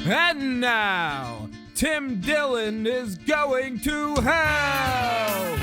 And now, Tim Dillon is going to hell!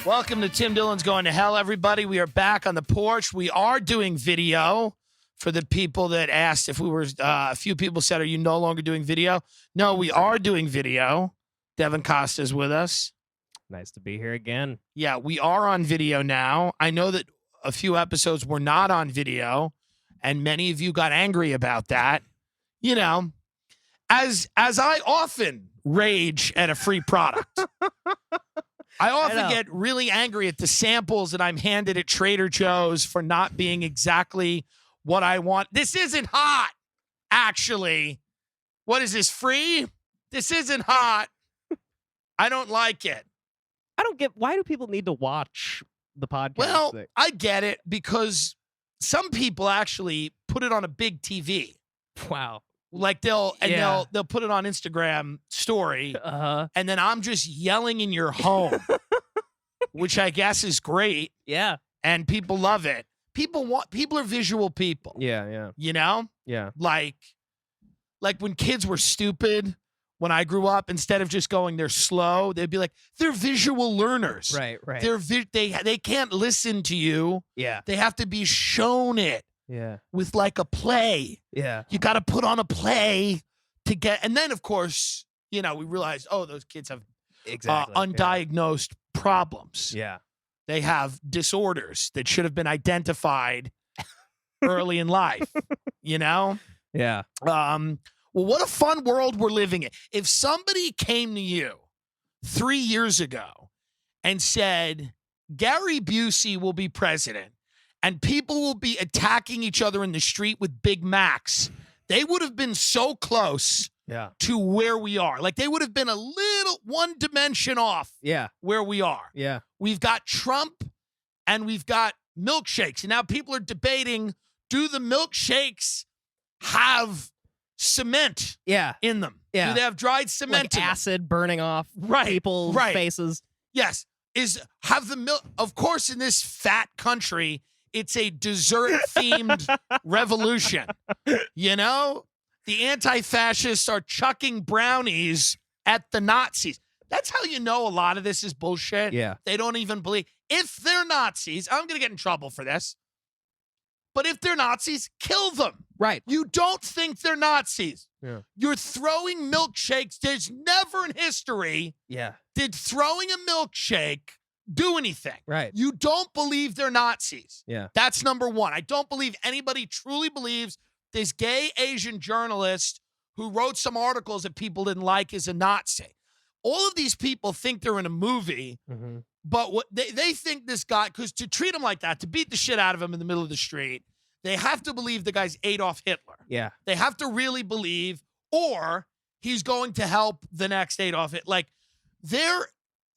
Welcome to Tim Dillon's Going to Hell, everybody. We are back on the porch. We are doing video for the people that asked if we were, a few people said, are you no longer doing video? No, we are doing video. Devin Costa's with us. Nice to be here again. Yeah, we are on video now. I know that a few episodes were not on video, and many of you got angry about that. You know, as I often rage at a free product. I often get really angry at the samples that I'm handed at Trader Joe's for not being exactly what I want. This isn't hot, actually. What is this, free? This isn't hot. I don't like it. I don't get, why do people need to watch the podcast? Well, I get it because some people actually put it on a big TV. Wow. Like they'll put it on Instagram story, and then I'm just yelling in your home, which I guess is great. Yeah, and people love it. People are visual people. Yeah. You know. Yeah. Like when kids were stupid. When I grew up, instead of just going they're slow, they'd be like they're visual learners. Right. They can't listen to you. Yeah. They have to be shown it. Yeah. With like a play. Yeah. You got to put on a play to get. And then, of course, you know, we realized, oh, those kids have undiagnosed problems. Yeah. They have disorders that should have been identified early in life, you know? Yeah. Well, what a fun world we're living in. If somebody came to you 3 years ago and said, Gary Busey will be president, and people will be attacking each other in the street with Big Macs, they would have been so close to where we are. Like they would have been a little one dimension off where we are. Yeah. We've got Trump and we've got milkshakes. And now people are debating, do the milkshakes have cement in them? Yeah. Do they have dried cement like in acid burning off people's faces? Yes. Of course, in this fat country, it's a dessert-themed revolution. You know? The anti-fascists are chucking brownies at the Nazis. That's how you know a lot of this is bullshit. Yeah. They don't even believe. If they're Nazis, I'm going to get in trouble for this. But if they're Nazis, kill them. Right. You don't think they're Nazis. Yeah. You're throwing milkshakes. There's never in history did throwing a milkshake do anything. Right. You don't believe they're Nazis. Yeah. That's number one. I don't believe anybody truly believes this gay Asian journalist who wrote some articles that people didn't like is a Nazi. All of these people think they're in a movie, but what they think this guy, because to treat him like that, to beat the shit out of him in the middle of the street, they have to believe the guy's Adolf Hitler. Yeah. They have to really believe, or he's going to help the next Adolf Hitler. Like,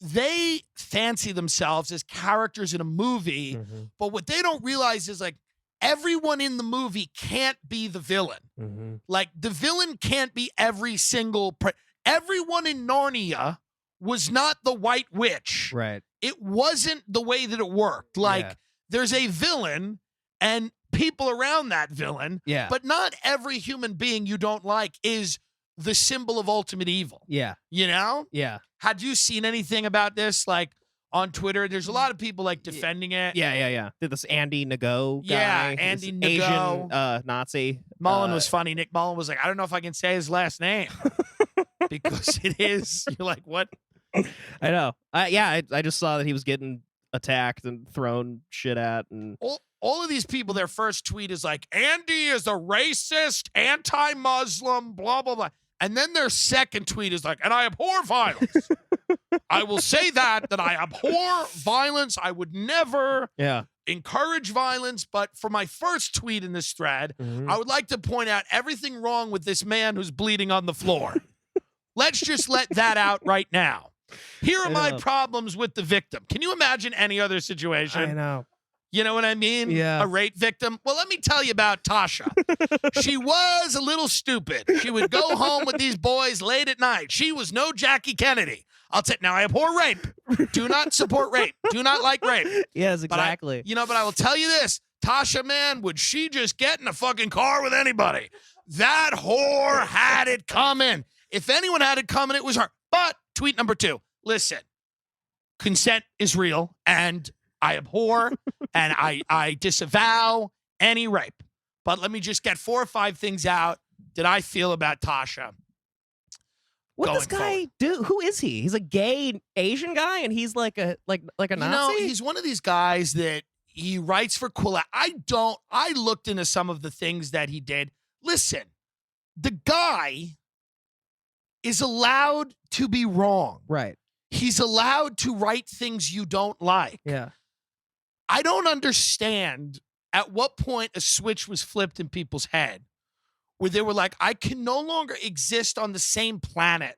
they fancy themselves as characters in a movie, but what they don't realize is, like, everyone in the movie can't be the villain. Like, the villain can't be every single... Everyone in Narnia was not the White Witch. Right. It wasn't the way that it worked. Like, there's a villain and people around that villain, but not every human being you don't like is the symbol of ultimate evil. Yeah. You know? Yeah. Had you seen anything about this, like, on Twitter? There's a lot of people, like, defending it. Yeah. Did this Andy Nago guy? Yeah, Andy Nago. Asian Nazi. Mullen was funny. Nick Mullen was like, I don't know if I can say his last name. Because it is. You're like, what? I know. I just saw that he was getting attacked and thrown shit at. And all of these people, their first tweet is like, Andy is a racist, anti-Muslim, blah, blah, blah. And then their second tweet is like, and I abhor violence. I will say that I abhor violence. I would never encourage violence. But for my first tweet in this thread, I would like to point out everything wrong with this man who's bleeding on the floor. Let's just let that out right now. Here are my problems with the victim. Can you imagine any other situation? I know. You know what I mean? Yeah. A rape victim. Well, let me tell you about Tasha. She was a little stupid. She would go home with these boys late at night. She was no Jackie Kennedy. Now I abhor rape. Do not support rape. Do not like rape. Yes, exactly. But I will tell you this. Tasha, man, would she just get in a fucking car with anybody? That whore had it coming. If anyone had it coming, it was her. But tweet number 2. Listen, consent is real, and I abhor and I disavow any rape. But let me just get 4 or 5 things out that I feel about Tasha. What does this guy do? Who is he? He's a gay Asian guy, and he's like a Nazi? No, he's one of these guys that he writes for Cool. I looked into some of the things that he did. Listen, the guy is allowed to be wrong. Right. He's allowed to write things you don't like. Yeah. I don't understand at what point a switch was flipped in people's head where they were like, I can no longer exist on the same planet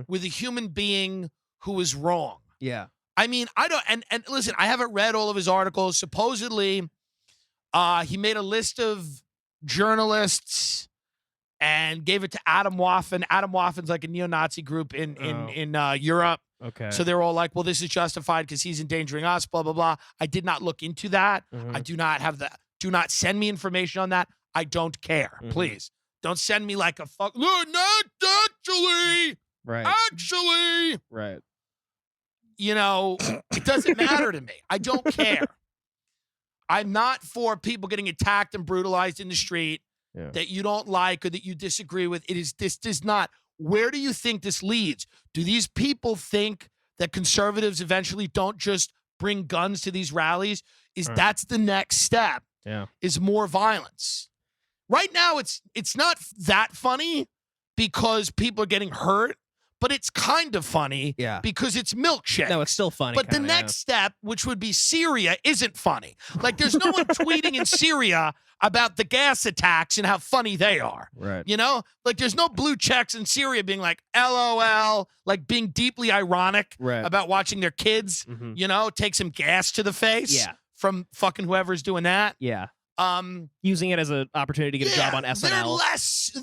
with a human being who is wrong. Yeah. I mean, I don't, and listen, I haven't read all of his articles. Supposedly, he made a list of journalists and gave it to Adam Waffen. Adam Waffen's like a neo-Nazi group in Europe. Okay. So they're all like, well, this is justified because he's endangering us, blah, blah, blah. I did not look into that. I do not have that. Do not send me information on that. I don't care. Please. Don't send me like a fuck. No, not actually. Right. Actually. Right. You know, it doesn't matter to me. I don't care. I'm not for people getting attacked and brutalized in the street that you don't like or that you disagree with. This does not. Where do you think this leads? Do these people think that conservatives eventually don't just bring guns to these rallies? That's the next step? Yeah. Is more violence. Right now, it's not that funny because people are getting hurt, but it's kind of funny because it's milkshake. No, it's still funny. But the next step, which would be Syria, isn't funny. Like, there's no one tweeting in Syria about the gas attacks and how funny they are. Right. You know? Like, there's no blue checks in Syria being like, LOL, like being deeply ironic about watching their kids, you know, take some gas to the face from fucking whoever's doing that. Yeah. Using it as an opportunity to get a job on SNL.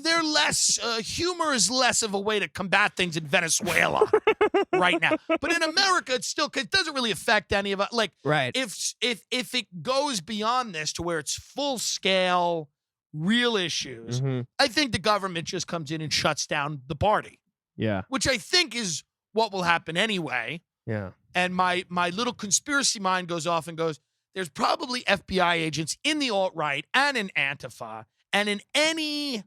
They're less, humor is less of a way to combat things in Venezuela right now. But in America, it's still, it doesn't really affect any of us. Like, if it goes beyond this to where it's full scale, real issues, I think the government just comes in and shuts down the party. Yeah. Which I think is what will happen anyway. Yeah. And my little conspiracy mind goes off and goes, there's probably FBI agents in the alt-right and in Antifa and in any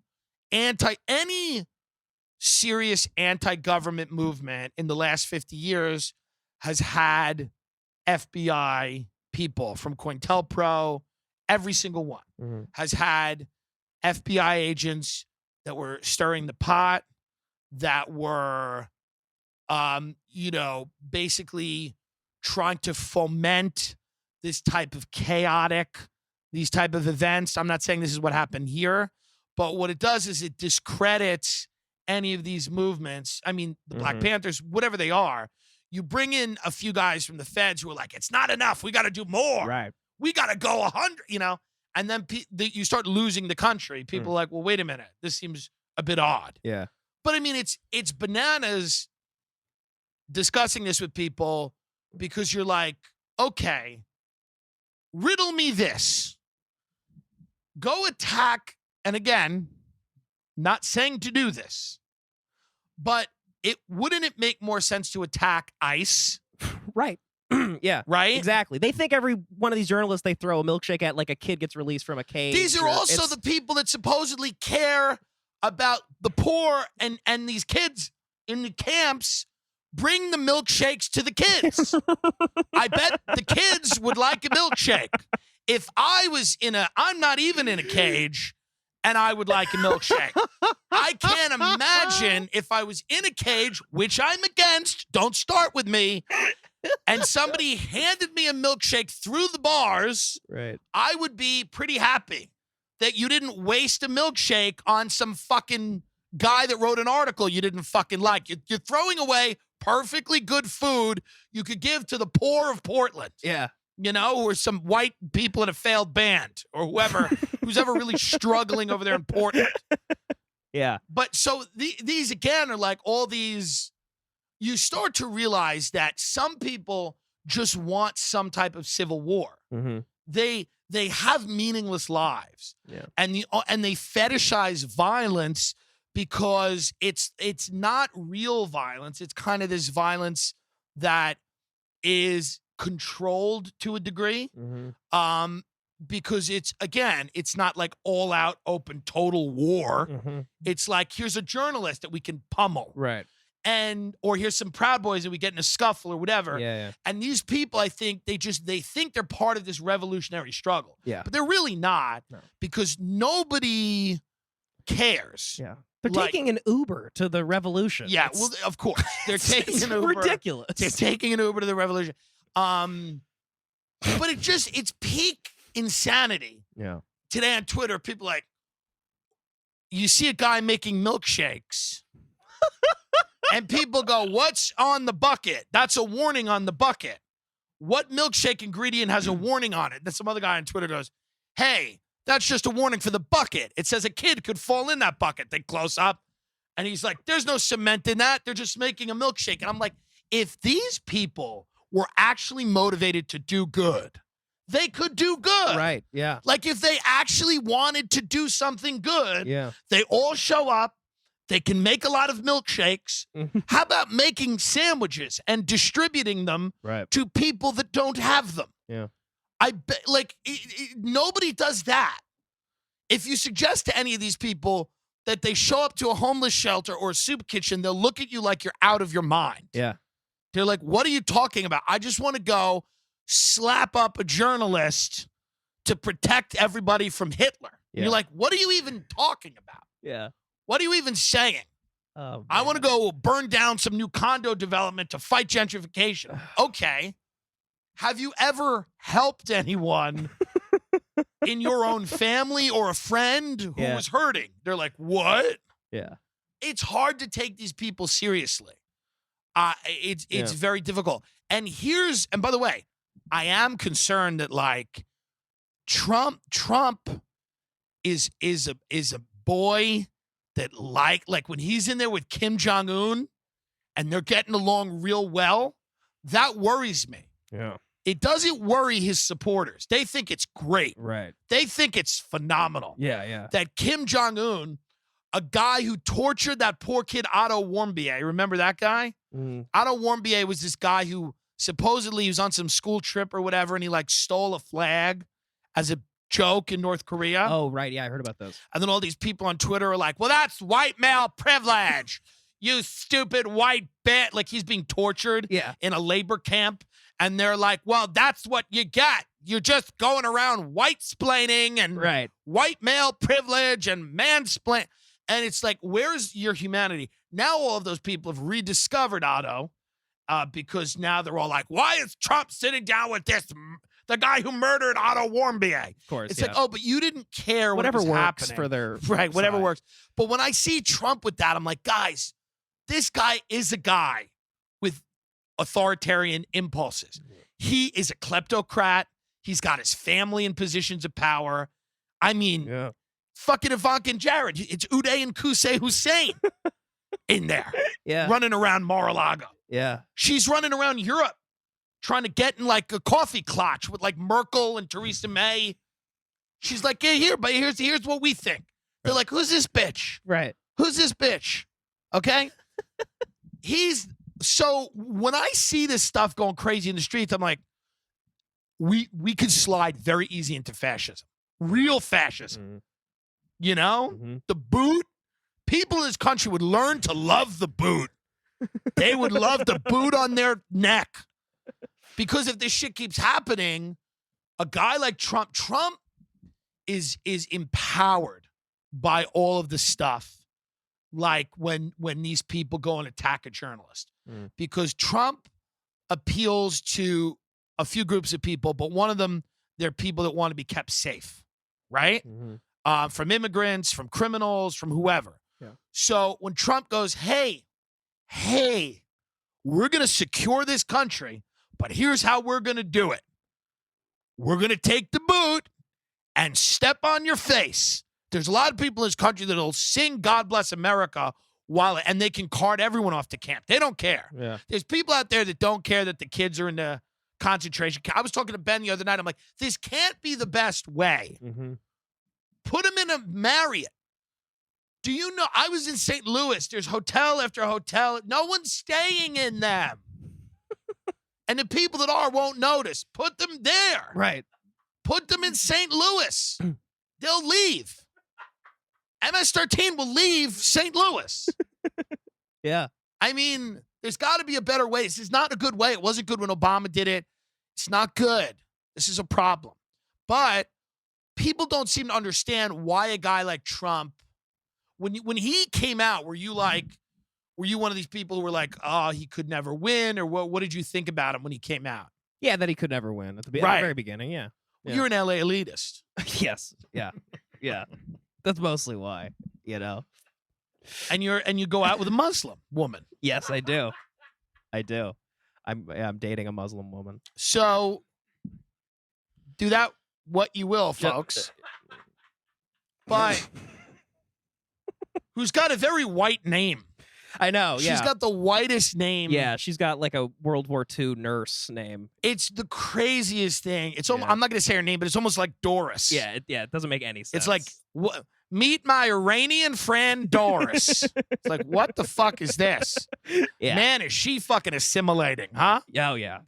serious anti-government movement in the last 50 years has had FBI people from COINTELPRO. Every single one has had FBI agents that were stirring the pot, that were, basically trying to foment this type of these type of events. I'm not saying this is what happened here, but what it does is it discredits any of these movements. I mean, the Black Panthers, whatever they are, you bring in a few guys from the feds who are like, it's not enough. We got to do more. Right. We got to go 100, and then you start losing the country. People are like, well, wait a minute. This seems a bit odd. Yeah. But I mean, it's bananas discussing this with people because you're like, okay, riddle me this. Go attack, and again, not saying to do this, but wouldn't it make more sense to attack ICE? Right. Yeah. Right? Exactly. They think every one of these journalists they throw a milkshake at like a kid gets released from a cage. These are also the people that supposedly care about the poor and these kids in the camps. Bring the milkshakes to the kids. I bet the kids would like a milkshake. If I was I'm not even in a cage, and I would like a milkshake. I can't imagine if I was in a cage, which I'm against, don't start with me, and somebody handed me a milkshake through the bars, I would be pretty happy that you didn't waste a milkshake on some fucking guy that wrote an article you didn't fucking like. You're throwing away perfectly good food you could give to the poor of Portland. Yeah. you know, or some white people in a failed band or whoever who's ever really struggling over there in Portland. Yeah. But so these again are like all these, you start to realize that some people just want some type of civil war. Mm-hmm. They have meaningless lives. Yeah. And they fetishize violence because it's not real violence. It's kind of this violence that is controlled to a degree. Mm-hmm. Because it's not like all out open total war. Mm-hmm. It's like, here's a journalist that we can pummel. Right. Or here's some Proud Boys and we get in a scuffle or whatever. Yeah. And these people, I think they think they're part of this revolutionary struggle. Yeah. But they're really not, because nobody cares. Yeah. They're Like- taking an Uber to the revolution. Yeah, well, of course. They're taking it's an Uber. ridiculous. They're taking an Uber to the revolution. But it's peak insanity. Yeah. Today on Twitter, people like, you see a guy making milkshakes. And people go, what's on the bucket? That's a warning on the bucket. What milkshake ingredient has a warning on it? Then some other guy on Twitter goes, hey, that's just a warning for the bucket. It says a kid could fall in that bucket. They close up. And he's like, there's no cement in that. They're just making a milkshake. And I'm like, if these people were actually motivated to do good, they could do good. Right. Yeah. Like if they actually wanted to do something good, Yeah. they all show up. They can make a lot of milkshakes. How about making sandwiches and distributing them Right. to people that don't have them? Yeah. I bet, like, nobody does that. If you suggest to any of these people that they show up to a homeless shelter or a soup kitchen, they'll look at you like you're out of your mind. Yeah. They're like, what are you talking about? I just want to go slap up a journalist to protect everybody from Hitler. And you're like, what are you even talking about? Yeah. What are you even saying? Oh, I want to go burn down some new condo development to fight gentrification. Okay. Have you ever helped anyone in your own family or a friend who was hurting? They're like, what? Yeah. It's hard to take these people seriously. It's very difficult. And by the way, I am concerned that like Trump is a boy that like when he's in there with Kim Jong-un and they're getting along real well, that worries me. Yeah. It doesn't worry his supporters. They think it's great. Right. They think it's phenomenal. Yeah. That Kim Jong-un, a guy who tortured that poor kid Otto Warmbier, remember that guy? Mm. Otto Warmbier was this guy who supposedly he was on some school trip or whatever, and he like stole a flag as a joke in North Korea. Oh, right. Yeah, I heard about those. And then all these people on Twitter are like, well, that's white male privilege. You stupid white bitch. Like he's being tortured in a labor camp. And they're like, well, that's what you get. You're just going around white-splaining and white male privilege and mansplain. And it's like, where's your humanity? Now all of those people have rediscovered Otto because now they're all like, why is Trump sitting down with the guy who murdered Otto Warmbier? Of course, it's like, oh, but you didn't care whatever what was works happening. for their whatever side. works. But when I see Trump with that, I'm like, guys, this guy is a guy with authoritarian impulses. He is a kleptocrat. He's got his family in positions of power. I mean, fucking Ivanka and Jared. It's Uday and Qusay Hussein in there running around Mar-a-Lago. Yeah. She's running around Europe trying to get in like a coffee clutch with like Merkel and Theresa May. She's like, yeah, but here's what we think. They're like, who's this bitch? Right. Who's this bitch? Okay? So when I see this stuff going crazy in the streets, I'm like, we could slide very easy into fascism. Real fascism. Mm-hmm. You know? Mm-hmm. The boot. People in this country would learn to love the boot. They would love the boot on their neck. Because if this shit keeps happening, a guy like Trump is empowered by all of the stuff. Like when these people go and attack a journalist. Because Trump appeals to a few groups of people, but one of them, they're people that want to be kept safe, right? Mm-hmm. From immigrants, from criminals, from whoever. Yeah. So when Trump goes, hey, we're going to secure this country, but here's how we're going to do it. we're going to take the boot and step on your face. There's a lot of people in this country that'll sing God Bless America and they can cart everyone off to camp. They don't care. Yeah. There's people out there that don't care that the kids are in the concentration camp. I was talking to Ben the other night. I'm like, this can't be the best way. Mm-hmm. Put them in a Marriott. Do you know, I was in St. Louis. There's hotel after hotel. No one's staying in them. And the people that are won't notice. Put them there. Right. Put them in St. Louis. They'll leave. MS-13 will leave St. Louis. Yeah. I mean, there's got to be a better way. This is not a good way. It wasn't good when Obama did it. It's not good. This is a problem. But people don't seem to understand why a guy like Trump, when he came out, were you one of these people who were like, oh, he could never win? Or what did you think about him when he came out? Yeah, that he could never win at the very beginning. Yeah. Well, you're an LA elitist. Yes. Yeah. Yeah. That's mostly why, And you go out with a Muslim woman. Yes, I do. I'm dating a Muslim woman. So do that what you will, folks. But who's got a very white name. I know, yeah. She's got the whitest name. Yeah, she's got like a World War II nurse name. It's the craziest thing. It's almost, I'm not going to say her name, but it's almost like Doris. Yeah, it doesn't make any sense. It's like, meet my Iranian friend Doris. It's like, what the fuck is this? Yeah. Man, is she fucking assimilating, huh? Oh, yeah.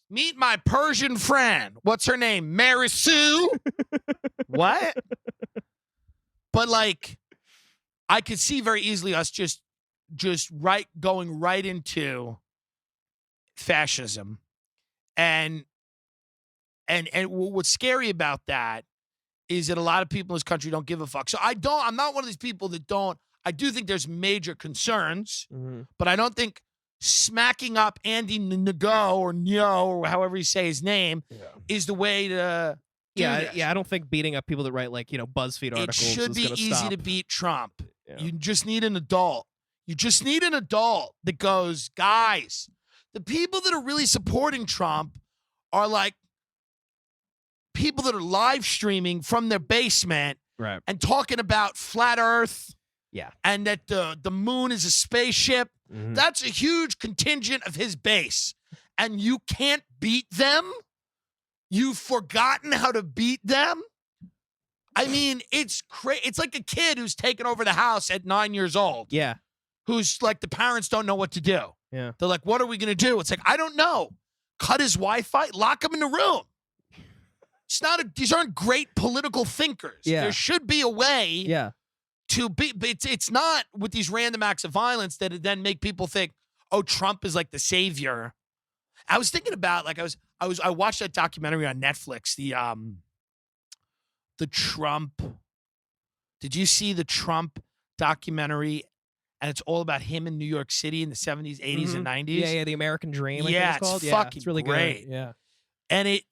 Meet my Persian friend. What's her name? Mary Sue? What? But like, I could see very easily us just going right into fascism. And what's scary about that is that a lot of people in this country don't give a fuck. So I'm not one of these people that don't. I do think there's major concerns, but I don't think smacking up Andy Ngo or Nyo or however you say his name is the way to do this. I don't think beating up people that write like, BuzzFeed articles It should be easy stop. to beat Trump. Yeah. You just need an adult. You just need an adult that goes, guys, the people that are really supporting Trump are like people that are live streaming from their basement and talking about flat Earth and that the moon is a spaceship. Mm-hmm. That's a huge contingent of his base. And you can't beat them? You've forgotten how to beat them? I mean, it's it's like a kid who's taken over the house at 9 years old. Yeah. Who's like, the parents don't know what to do. Yeah. They're like, what are we going to do? It's like, I don't know. Cut his Wi-Fi, lock him in the room. These aren't great political thinkers. Yeah. There should be a way to be, but it's not with these random acts of violence that then make people think, oh, Trump is like the savior. I was thinking about, like, I watched that documentary on Netflix, the Trump. Did you see the Trump documentary? And it's all about him in New York City in the 70s, 80s, and 90s. Yeah, the American Dream. Yeah, I think it's called. fucking it's really great. Good. Yeah. And it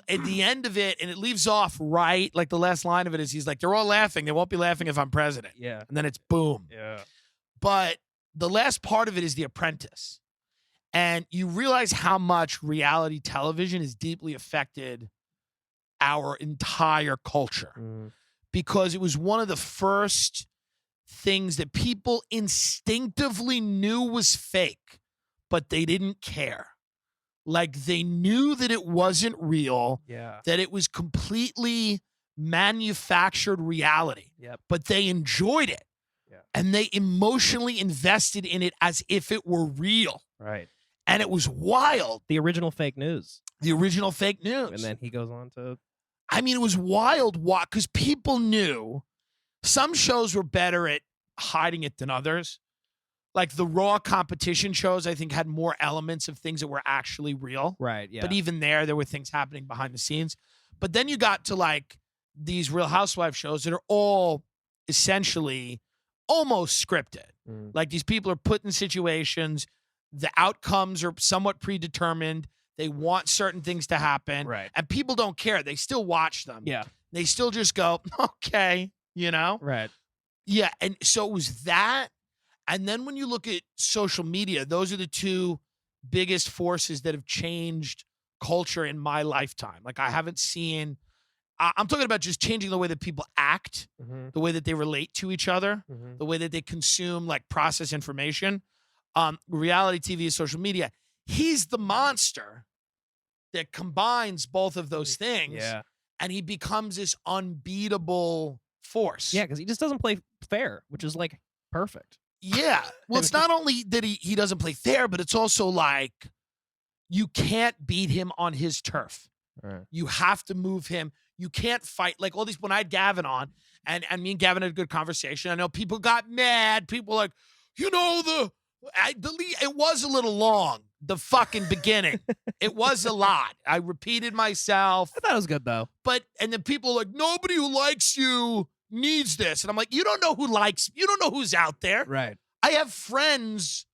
at the end of it, and it leaves off right, like the last line of it is, he's like, they're all laughing. They won't be laughing if I'm president. Yeah. And then it's boom. Yeah. But the last part of it is The Apprentice. And you realize how much reality television has deeply affected our entire culture. Because it was one of the first things that people instinctively knew was fake, but they didn't care. Like, they knew that it wasn't real, that it was completely manufactured reality, but they enjoyed it. And they emotionally invested in it as if it were real. Right. And it was wild. The original fake news. The original fake news. And then he goes on to... I mean, it was wild because people knew some shows were better at hiding it than others. Like the Raw competition shows, I think, had more elements of things that were actually real. Right, yeah. But even there were things happening behind the scenes. But then you got to like these Real Housewives shows that are all essentially almost scripted. Like these people are put in situations, the outcomes are somewhat predetermined. They want certain things to happen. Right. And people don't care. They still watch them. Yeah. They still just go, okay, Right. Yeah. And so it was that. And then when you look at social media, those are the two biggest forces that have changed culture in my lifetime. Like I haven't seen. I'm talking about just changing the way that people act, the way that they relate to each other, the way that they consume, like process information. Reality TV, social media. He's the monster that combines both of those things. Yeah. And he becomes this unbeatable force. Yeah, because he just doesn't play fair, which is like perfect. Yeah. Well, it's not only that he doesn't play fair, but it's also like you can't beat him on his turf. Right. You have to move him. You can't fight. Like all these, when I had Gavin on, and me and Gavin had a good conversation, I know people got mad. People were like, you know, it was a little long, the fucking beginning. It was a lot. I repeated myself. I thought it was good, though. And then people are like, nobody who likes you needs this. And I'm like, you don't know who's out there. Right. I have friends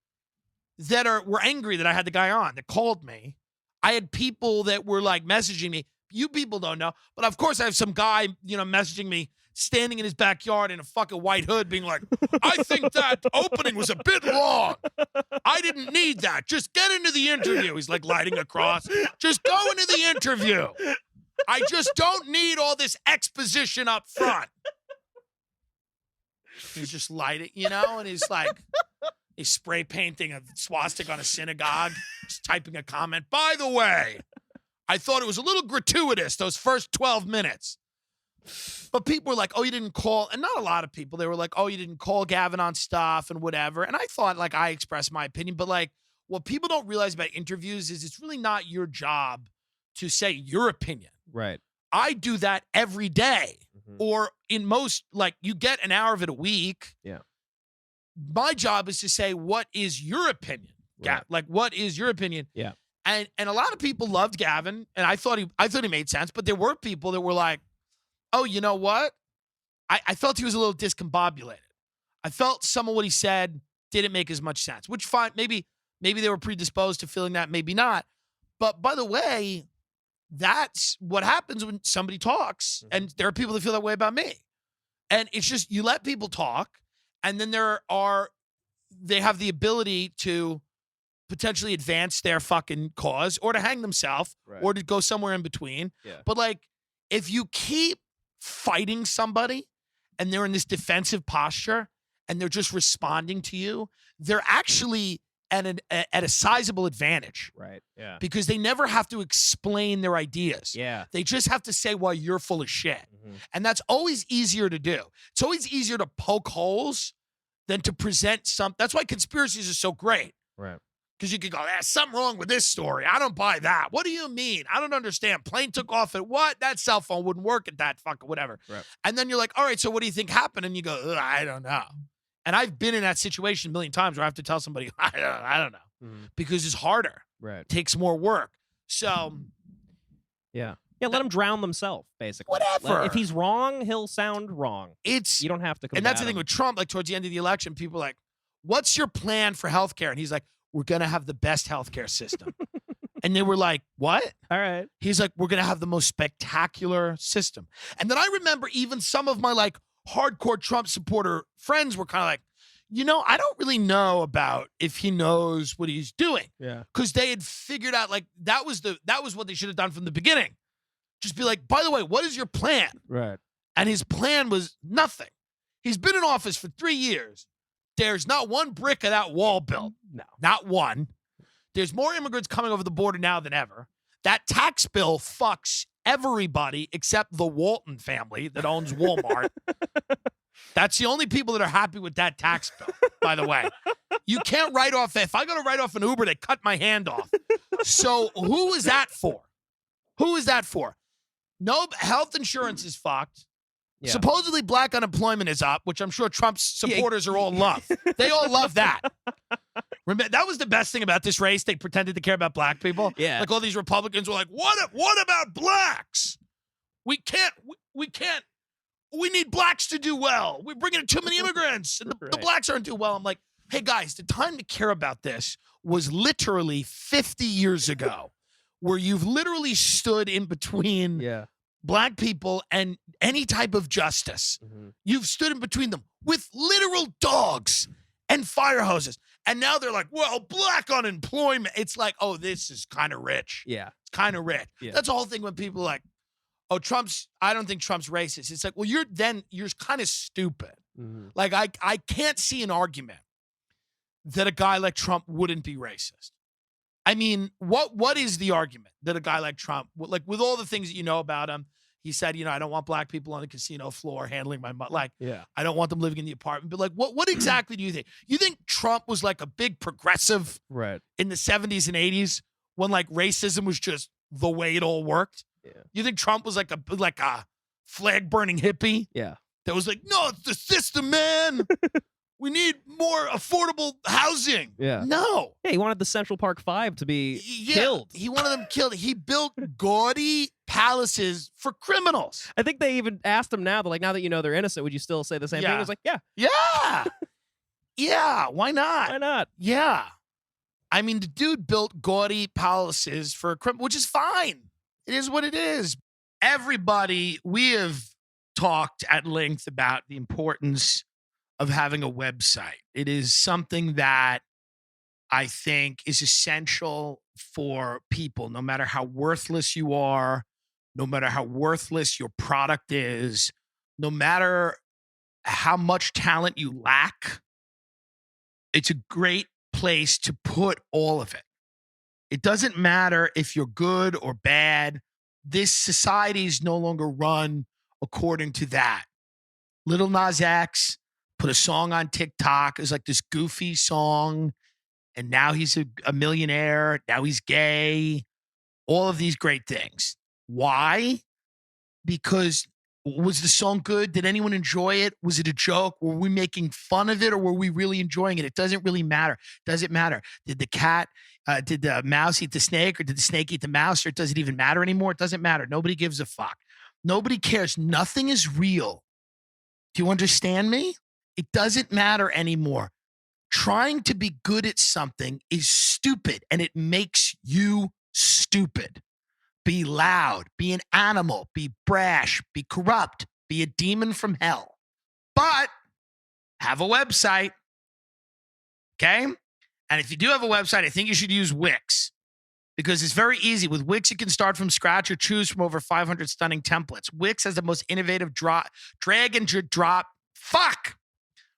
that were angry that I had the guy on, that called me. I had people that were like messaging me. You people don't know. But of course I have some guy, messaging me, standing in his backyard in a fucking white hood being like, I think that opening was a bit long. I didn't need that. Just get into the interview. He's like lighting a cross. Just go into the interview. I just don't need all this exposition up front. He's just lighting, and he's like, he's spray painting a swastika on a synagogue, just typing a comment. By the way, I thought it was a little gratuitous, those first 12 minutes. But people were like, oh, you didn't call. And not a lot of people. They were like, oh, you didn't call Gavin on stuff and whatever. And I thought, like, I expressed my opinion. But, like, what people don't realize about interviews is it's really not your job to say your opinion. Right. I do that every day. Or in most, like, you get an hour of it a week. Yeah. My job is to say, what is your opinion? Right. Like, what is your opinion? Yeah. And a lot of people loved Gavin, and I thought he made sense, but there were people that were like, oh, you know what? I felt he was a little discombobulated. I felt some of what he said didn't make as much sense, which fine, maybe they were predisposed to feeling that, maybe not. But by the way, that's what happens when somebody talks, and there are people that feel that way about me. And it's just, you let people talk, and then they have the ability to potentially advance their fucking cause or to hang themselves or to go somewhere in between. Yeah. But like, if you keep fighting somebody and they're in this defensive posture and they're just responding to you, they're actually at a sizable advantage. Right. Yeah. Because they never have to explain their ideas. Yeah. They just have to say why you're full of shit. And that's always easier to do. It's always easier to poke holes than to present some. That's why conspiracies are so great. Right. Because you could go, there's something wrong with this story. I don't buy that. What do you mean? I don't understand. Plane took off at what? That cell phone wouldn't work at that fucking whatever. Right. And then you're like, all right, so what do you think happened? And you go, I don't know. And I've been in that situation a million times where I have to tell somebody, I don't know. Because it's harder. Right. It takes more work. So. Yeah. Yeah, let him drown themselves, basically. Whatever. If he's wrong, he'll sound wrong. You don't have to combat And that's the thing him. with Trump, like towards the end of the election, people are like, what's your plan for healthcare? And he's like, we're going to have the best healthcare system. And they were like, what? All right. He's like, we're going to have the most spectacular system. And then I remember even some of my like hardcore Trump supporter friends were kind of like, I don't really know about if he knows what he's doing. Yeah. Because they had figured out like that was what they should have done from the beginning. Just be like, by the way, what is your plan? Right. And his plan was nothing. He's been in office for 3 years. There's not one brick of that wall built. No. Not one. There's more immigrants coming over the border now than ever. That tax bill fucks everybody except the Walton family that owns Walmart. That's the only people that are happy with that tax bill, by the way. You can't write off. If I got to write off an Uber, they cut my hand off. So who is that for? Who is that for? No, health insurance is fucked. Yeah. Supposedly black unemployment is up, which I'm sure Trump's supporters are all love. They all love that. Remember, that was the best thing about this race. They pretended to care about black people. Yeah. Like all these Republicans were like, what about blacks? We need blacks to do well. We're bringing in too many immigrants and the blacks aren't doing well. I'm like, hey guys, the time to care about this was literally 50 years ago, where you've literally stood in between black people and any type of justice. You've stood in between them with literal dogs and fire hoses. And now they're like, well, black unemployment. It's like, oh, this is kind of rich. Yeah. It's kind of rich. Yeah. That's the whole thing when people are like, oh, I don't think Trump's racist. It's like, well, you're kind of stupid. Mm-hmm. Like, I can't see an argument that a guy like Trump wouldn't be racist. I mean, what is the argument that a guy like Trump, like with all the things that you know about him, he said, I don't want black people on the casino floor handling my money. Like, I don't want them living in the apartment. But like, what exactly do you think? You think Trump was like a big progressive in the 70s and 80s when like racism was just the way it all worked? Yeah. You think Trump was like a flag burning hippie? Yeah. That was like, no, it's the system, man. We need more affordable housing. Yeah. No. Yeah, he wanted the Central Park 5 to be killed. He wanted them killed. He built gaudy palaces for criminals. I think they even asked him now, now that you know they're innocent, would you still say the same thing? He was like, yeah. Yeah. Yeah. Why not? Why not? Yeah. I mean, the dude built gaudy palaces for criminals, which is fine. It is what it is. Everybody, we have talked at length about the importance of having a website. It is something that I think is essential for people, no matter how worthless you are, no matter how worthless your product is, no matter how much talent you lack. It's a great place to put all of it. It doesn't matter if you're good or bad. This society is no longer run according to that. Lil Nas X put a song on TikTok. It was like this goofy song. And now he's a millionaire. Now he's gay. All of these great things. Why? Because was the song good? Did anyone enjoy it? Was it a joke? Were we making fun of it or were we really enjoying it? It doesn't really matter. Does it matter? Did the mouse eat the snake or did the snake eat the mouse? Or does it even matter anymore? It doesn't matter. Nobody gives a fuck. Nobody cares. Nothing is real. Do you understand me? It doesn't matter anymore. Trying to be good at something is stupid and it makes you stupid. Be loud, be an animal, be brash, be corrupt, be a demon from hell. But have a website, okay? And if you do have a website, I think you should use Wix because it's very easy. With Wix, you can start from scratch or choose from over 500 stunning templates. Wix has the most innovative drag and drop.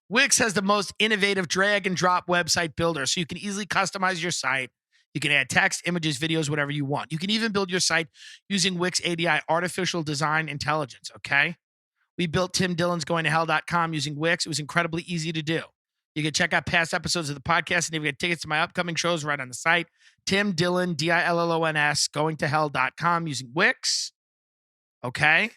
Wix has the most innovative drag and drop website builder, so you can easily customize your site. You can add text, images, videos, whatever you want. You can even build your site using Wix ADI, artificial design intelligence, okay? We built TimDillonsGoingToHell.com using Wix. It was incredibly easy to do. You can check out past episodes of the podcast and even get tickets to my upcoming shows right on the site. Tim Dillon, Dillons, GoingToHell.com using Wix, okay?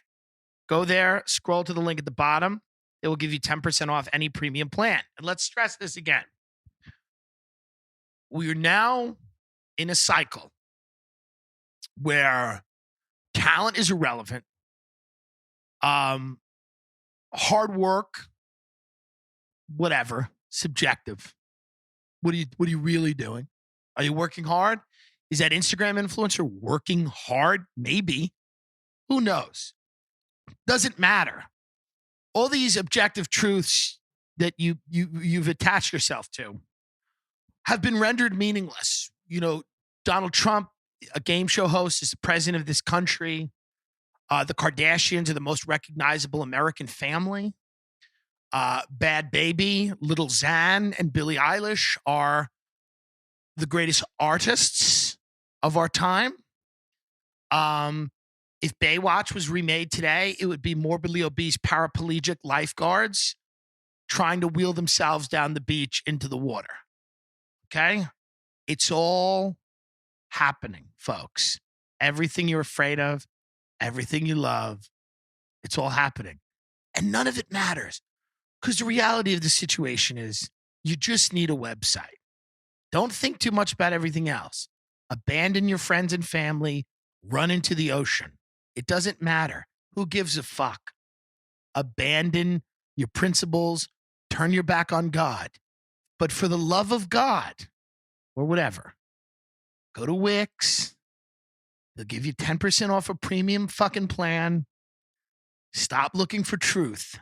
Go there, scroll to the link at the bottom. It will give you 10% off any premium plan. And let's stress this again. We are now in a cycle where talent is irrelevant. Hard work, whatever, subjective. What are you really doing? Are you working hard? Is that Instagram influencer working hard? Maybe. Who knows? Doesn't matter. All these objective truths that you've attached yourself to have been rendered meaningless. You know, Donald Trump, a game show host, is the president of this country. The Kardashians are the most recognizable American family. Bad Baby, Little Xan, and Billie Eilish are the greatest artists of our time. If Baywatch was remade today, it would be morbidly obese paraplegic lifeguards trying to wheel themselves down the beach into the water. Okay? It's all happening, folks. Everything you're afraid of, everything you love, it's all happening. And none of it matters because the reality of the situation is you just need a website. Don't think too much about everything else. Abandon your friends and family, run into the ocean. It doesn't matter. Who gives a fuck? Abandon your principles, turn your back on God. But for the love of God, or whatever, go to Wix. They'll give you 10% off a premium fucking plan. Stop looking for truth.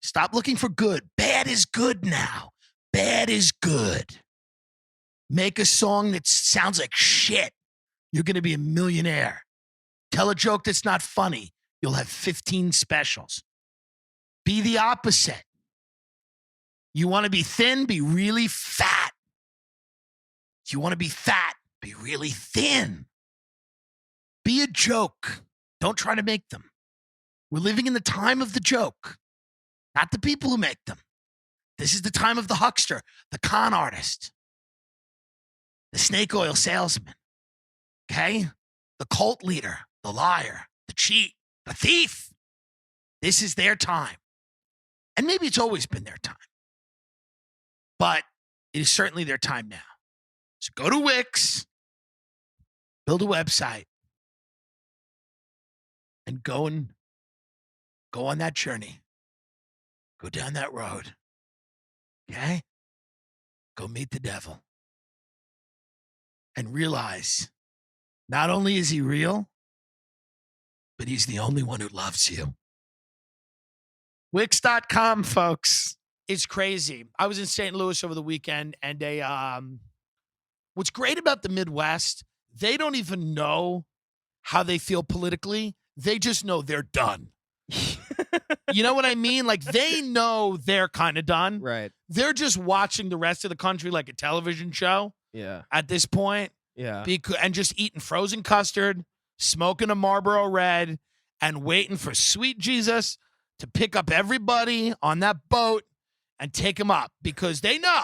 Stop looking for good. Bad is good now. bad is good. Make a song that sounds like shit. You're going to be a millionaire. Tell a joke that's not funny. You'll have 15 specials. Be the opposite. You want to be thin? Be really fat. You want to be fat? Be really thin. Be a joke. Don't try to make them. We're living in the time of the joke, not the people who make them. This is the time of the huckster, the con artist, the snake oil salesman, okay? The cult leader, the liar, the cheat, the thief. This is their time. And maybe it's always been their time. But it is certainly their time now. So go to Wix, build a website, and go on that journey. Go down that road. Okay? Go meet the devil. And realize not only is he real, but he's the only one who loves you. Wix.com, folks. It's crazy. I was in St. Louis over the weekend, and what's great about the Midwest, they don't even know how they feel politically. They just know they're done. You know what I mean? Like, they know they're kind of done. Right. They're just watching the rest of the country like a television show. Yeah. At this point. Yeah. And just eating frozen custard, smoking a Marlboro Red, and waiting for sweet Jesus to pick up everybody on that boat and take them up, because they know.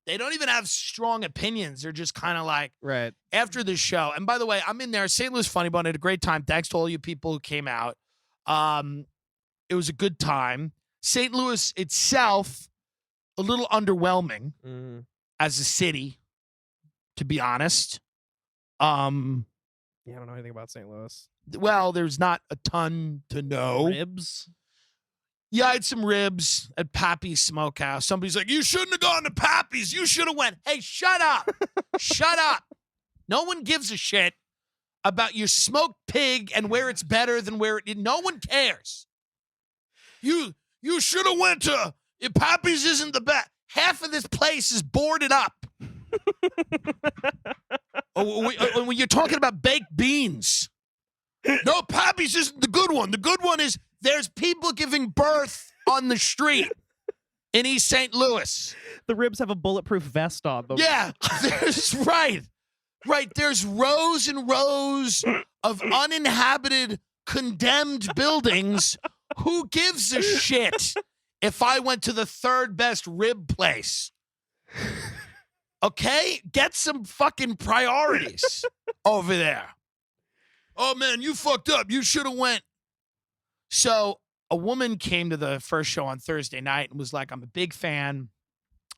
They don't even have strong opinions. They're just kind of like, right. After the show. And by the way, I'm in there. St. Louis Funny Bone had a great time. Thanks to all you people who came out. It was a good time. St. Louis itself, a little underwhelming as a city, to be honest. Yeah, I don't know anything about St. Louis. Well, there's not a ton to know. Ribs? Yeah, I had some ribs at Pappy's Smokehouse. Somebody's like, you shouldn't have gone to Pappy's. You should have went. Hey, shut up. Shut up. No one gives a shit about your smoked pig and where it's better than where it. No one cares. You should have went to. If Pappy's isn't the best. Half of this place is boarded up. When you're talking about baked beans. No, Pappy's isn't the good one. The good one is there's people giving birth on the street in East St. Louis. The ribs have a bulletproof vest on them. Yeah, there's right. There's rows and rows of uninhabited, condemned buildings. Who gives a shit if I went to the third best rib place? Okay? Get some fucking priorities over there. Oh, man, you fucked up. You should have went. So a woman came to the first show on Thursday night and was like, I'm a big fan.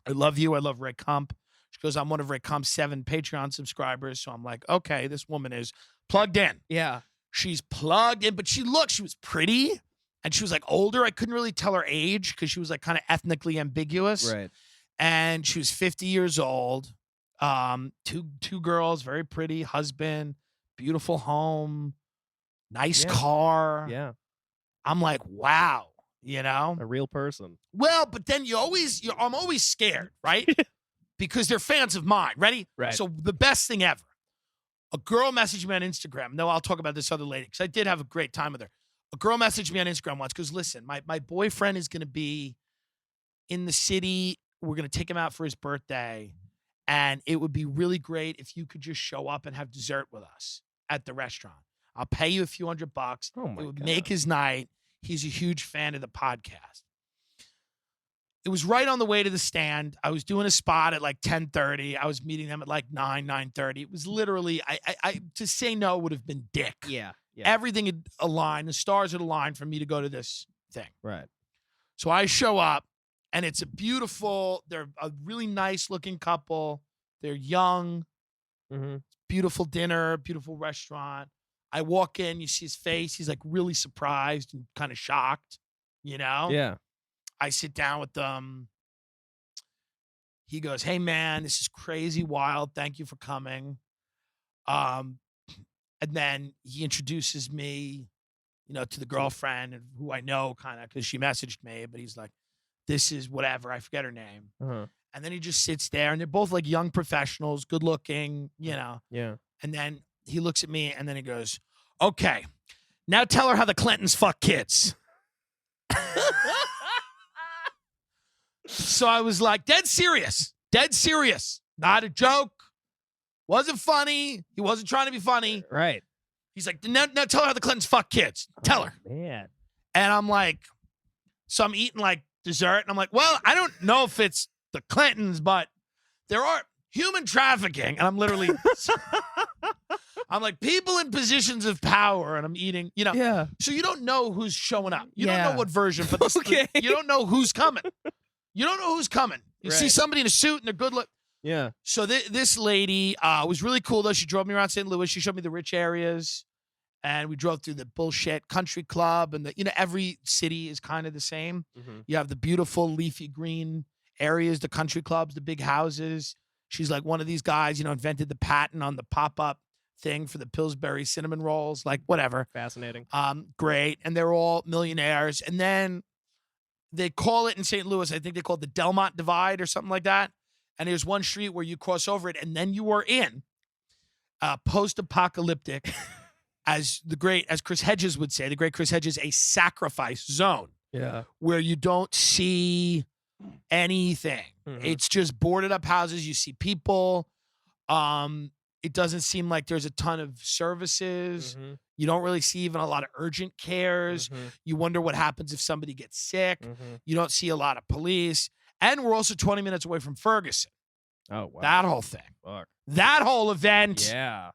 I love you. I love Rick Hump. She goes, I'm one of Rick Hump's 7 Patreon subscribers. So I'm like, okay, this woman is plugged in. Yeah. She's plugged in, but she was pretty and she was like older. I couldn't really tell her age because she was like kind of ethnically ambiguous. Right. And she was 50 years old. Two girls, very pretty, husband, beautiful home, nice car. Yeah. I'm like, wow, a real person. Well, but then I'm always scared, right? Because they're fans of mine. Ready? Right. So the best thing ever. A girl messaged me on Instagram. No, I'll talk about this other lady because I did have a great time with her. A girl messaged me on Instagram once because, listen, my boyfriend is going to be in the city. We're going to take him out for his birthday. And it would be really great if you could just show up and have dessert with us at the restaurant. I'll pay you a few $100. Oh my It would God. make his night. He's a huge fan of the podcast. It was right on the way to the stand. I was doing a spot at like 10:30. I was meeting them at like 9:30. It was literally, I to say no would have been dick. Yeah. Everything had aligned. The stars had aligned for me to go to this thing. Right. So I show up, and it's they're a really nice looking couple. They're young, beautiful dinner, beautiful restaurant. I walk in, you see his face. He's like really surprised and kind of shocked, Yeah. I sit down with them. He goes, hey, man, this is crazy wild. Thank you for coming. And then he introduces me, to the girlfriend who I know kind of because she messaged me. But he's like, this is whatever. I forget her name. Uh-huh. And then he just sits there, and they're both like young professionals, good looking, you know. Yeah. And then he looks at me, and then he goes, okay, now tell her how the Clintons fuck kids. So I was like, dead serious, not a joke. Wasn't funny. He wasn't trying to be funny. Right. He's like, now tell her how the Clintons fuck kids. Tell her. Man. And I'm like, so I'm eating like dessert, and I'm like, well, I don't know if it's the Clintons, but there are human trafficking, and I'm literally, I'm like, people in positions of power, and I'm eating, you know. Yeah. So you don't know who's showing up. You Yeah. don't know what version, but this, Okay. you don't know who's coming. You don't know who's coming. You see Right. somebody in a suit, and they're good look. Yeah. So this lady was really cool, though. She drove me around St. Louis. She showed me the rich areas, and we drove through the bullshit country club, and every city is kind of the same. Mm-hmm. You have the beautiful leafy green areas, the country clubs, the big houses. She's like one of these guys, invented the patent on the pop-up thing for the Pillsbury cinnamon rolls, like whatever. Fascinating. Great. And they're all millionaires. And then they call it in St. Louis, I think they call it the Delmont Divide or something like that. And there's one street where you cross over it, and then you are in post-apocalyptic, as Chris Hedges would say, the great Chris Hedges, a sacrifice zone. Yeah. Where you don't see anything. Mm-hmm. It's just boarded up houses. You see people. It doesn't seem like there's a ton of services. Mm-hmm. You don't really see even a lot of urgent cares. Mm-hmm. You wonder what happens if somebody gets sick. Mm-hmm. You don't see a lot of police. And we're also 20 minutes away from Ferguson. Oh, wow. That whole thing. Fuck. That whole event. Yeah.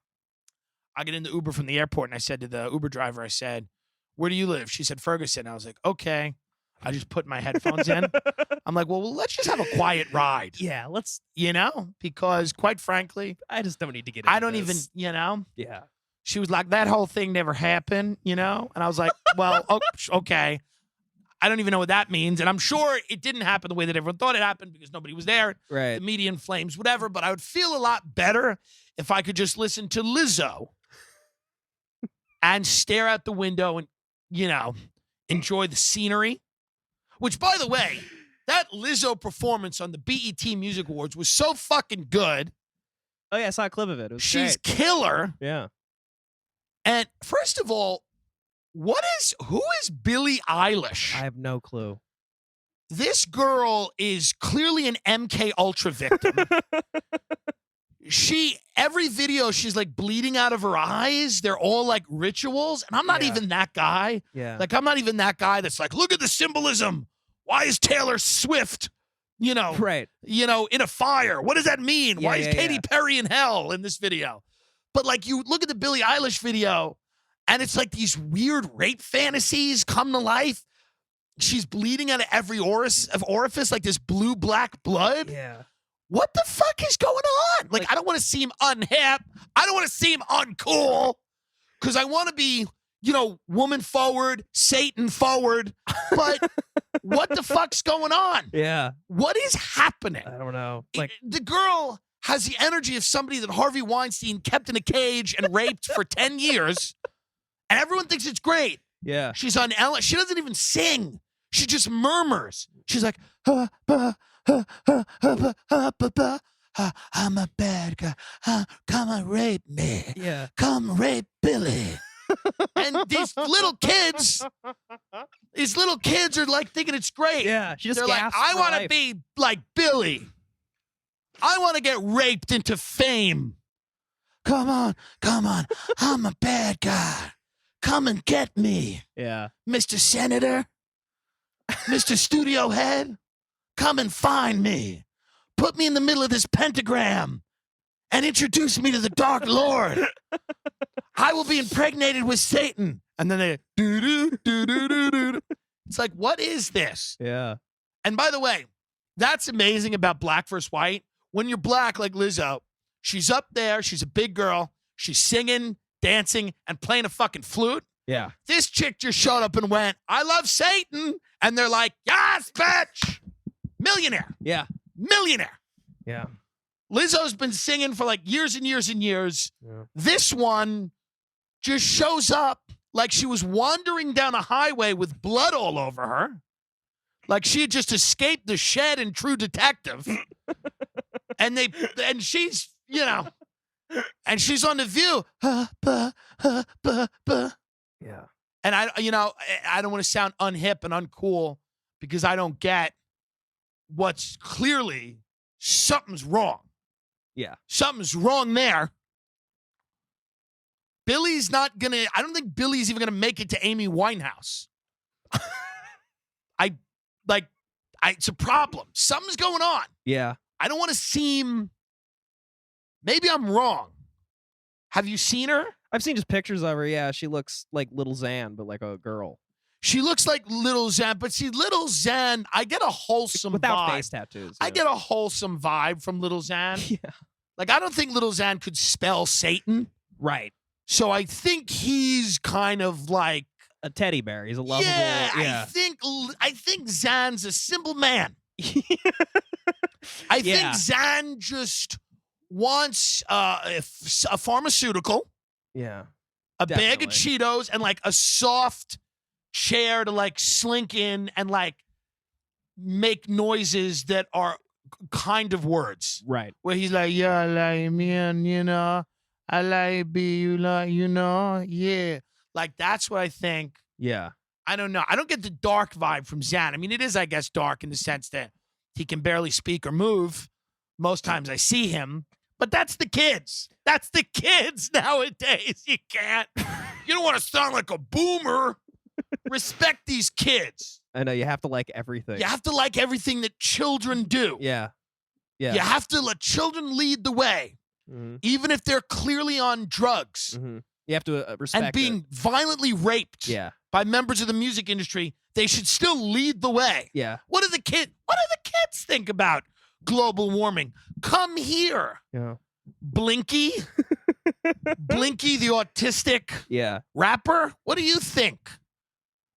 I get in the Uber from the airport, and I said to the Uber driver, I said, where do you live? She said, Ferguson. I was like, okay. I just put my headphones in. I'm like, well, let's just have a quiet ride. Yeah, let's. Because quite frankly, I just don't need to get into I don't this. even, Yeah. She was like, that whole thing never happened, And I was like, well, okay. I don't even know what that means. And I'm sure it didn't happen the way that everyone thought it happened because nobody was there. Right. The media in flames, whatever. But I would feel a lot better if I could just listen to Lizzo and stare out the window and, enjoy the scenery. Which, by the way, that Lizzo performance on the BET Music Awards was so fucking good. Oh, yeah, I saw a clip of it. It was She's great. killer. Yeah. And first of all, who is Billie Eilish? I have no clue. This girl is clearly an MKUltra victim. Every video, she's like bleeding out of her eyes. They're all like rituals. And I'm not even that guy. Yeah. Like, I'm not even that guy that's like, look at the symbolism. Why is Taylor Swift, Right. in a fire? What does that mean? Yeah, Why is yeah, Katy yeah. Perry in hell in this video? But like, you look at the Billie Eilish video, and it's like these weird rape fantasies come to life. She's bleeding out of every orifice, like this blue-black blood. Yeah. What the fuck is going on? Like I don't want to seem unhip. I don't want to seem uncool because I want to be, woman forward, Satan forward. But what the fuck's going on? Yeah. What is happening? I don't know. Like, The girl has the energy of somebody that Harvey Weinstein kept in a cage and raped for 10 years. And everyone thinks it's great. yeah. She's on Ellen. She doesn't even sing. She just murmurs. She's like, I'm a bad guy. Come and rape me. Yeah. Come rape Billy. And these little kids are like thinking it's great. Yeah. She just They're like, gasps I for want to life. be like Billy. I want to get raped into fame. Come on. I'm a bad guy. Come and get me, Yeah. Mr. Senator, Mr. Studio Head. Come and find me. Put me in the middle of this pentagram and introduce me to the Dark Lord. I will be impregnated with Satan. And then they do. It's like, what is this? Yeah. And by the way, that's amazing about Black vs. White. When you're black like Lizzo, she's up there, she's a big girl, she's singing, dancing, and playing a fucking flute. Yeah. This chick just showed up and went, I love Satan. And they're like, yes, bitch. Millionaire. Yeah. Yeah. Lizzo's been singing for like years and years and years. Yeah. This one just shows up like she was wandering down a highway with blood all over her. Like she had just escaped the shed in True Detective. and she's, and she's on The View. Yeah. And I don't want to sound unhip and uncool because I don't get what's clearly something's wrong. Yeah. Something's wrong there. Billie's not going to, I don't think Billie's even going to make it to Amy Winehouse. It's a problem. Something's going on. Yeah. I don't want to seem, maybe I'm wrong. Have you seen her? I've seen just pictures of her. Yeah, she looks like Little Xan, but like a girl. She looks like Little Xan, but see, Little Xan, I get a wholesome without vibe. face tattoos. I get a wholesome vibe from Little Xan. Yeah. Like, I don't think Little Xan could spell Satan. Right. So I think he's kind of like a teddy bear. He's a lovable. Yeah. I think Xan's a simple man. I think Xan just wants a pharmaceutical. Yeah. A bag of Cheetos and like a soft chair to like slink in and like make noises that are kind of words. Right. Where he's like, yeah, I like me and I like be you like, yeah. Like that's what I think. Yeah. I don't know. I don't get the dark vibe from Xan. I mean, it is, I guess, dark in the sense that he can barely speak or move. Most times I see him. But that's the kids. That's the kids nowadays. You can't. You don't want to sound like a boomer. Respect these kids. I know. You have to like everything. You have to like everything that children do. Yeah. Yeah. You have to let children lead the way, even if they're clearly on drugs. You have to respect and being violently raped by members of the music industry. They should still lead the way. Yeah. What do the kids think about global warming? Come here. Yeah. Blinky. Blinky, the autistic rapper. What do you think?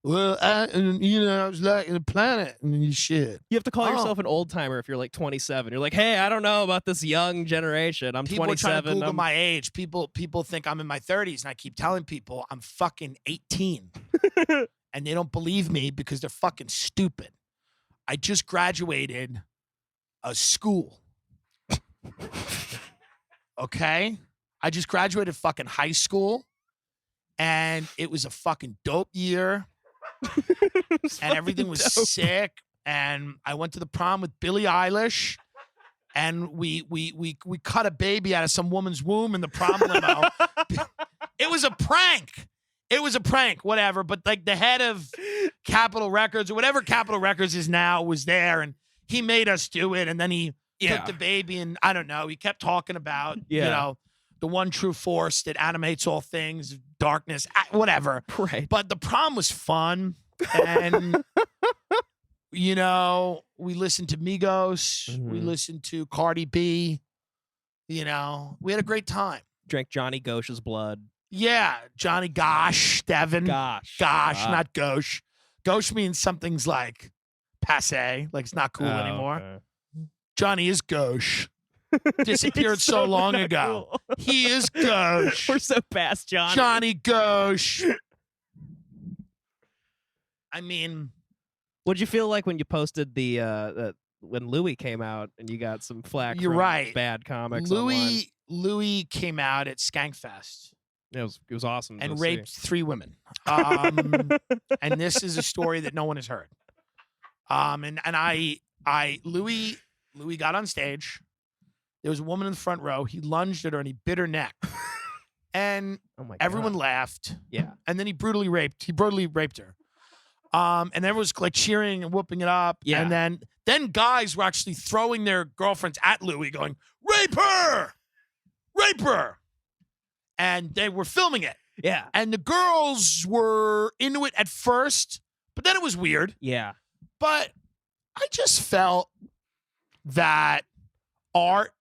Well, I was like the planet and shit. You have to call yourself an old timer if you're like 27. You're like, hey, I don't know about this young generation. I'm people 27. People trying to Google my age. People think I'm in my 30s, and I keep telling people I'm fucking 18. And they don't believe me because they're fucking stupid. I just graduated a school. Okay? I just graduated fucking high school, and it was a fucking dope year. And everything was sick. And I went to the prom with Billie Eilish, and we cut a baby out of some woman's womb in the prom limo. It was a prank. It was a prank, whatever. But like the head of Capitol Records or whatever Capitol Records is now was there, and he made us do it. And then he took the baby, and I don't know. He kept talking about the one true force that animates all things, darkness, whatever. Right. But the prom was fun, and we listened to Migos, we listened to Cardi B. We had a great time. Drank Johnny Gosh's blood. Yeah, Johnny Gosh, Devin. Gosh, not Gosh. Gosh means something's like passe, like it's not cool anymore. Okay. Johnny is Gauche. Disappeared so long ago. Cool. He is Gauche. We're so past Johnny. Johnny Gauche. I mean, what'd you feel like when you posted the when Louie came out and you got some flack? You're from right. Bad comics. Louie came out at Skankfest. It was awesome. And raped 3 women. And this is a story that no one has heard. Louie got on stage. There was a woman in the front row. He lunged at her and he bit her neck. And everyone laughed. Yeah. And then he brutally raped her. And everyone was like cheering and whooping it up. Yeah. And then guys were actually throwing their girlfriends at Louie going, rape her! Rape her! And they were filming it. Yeah. And the girls were into it at first, but then it was weird. Yeah. But I just felt that art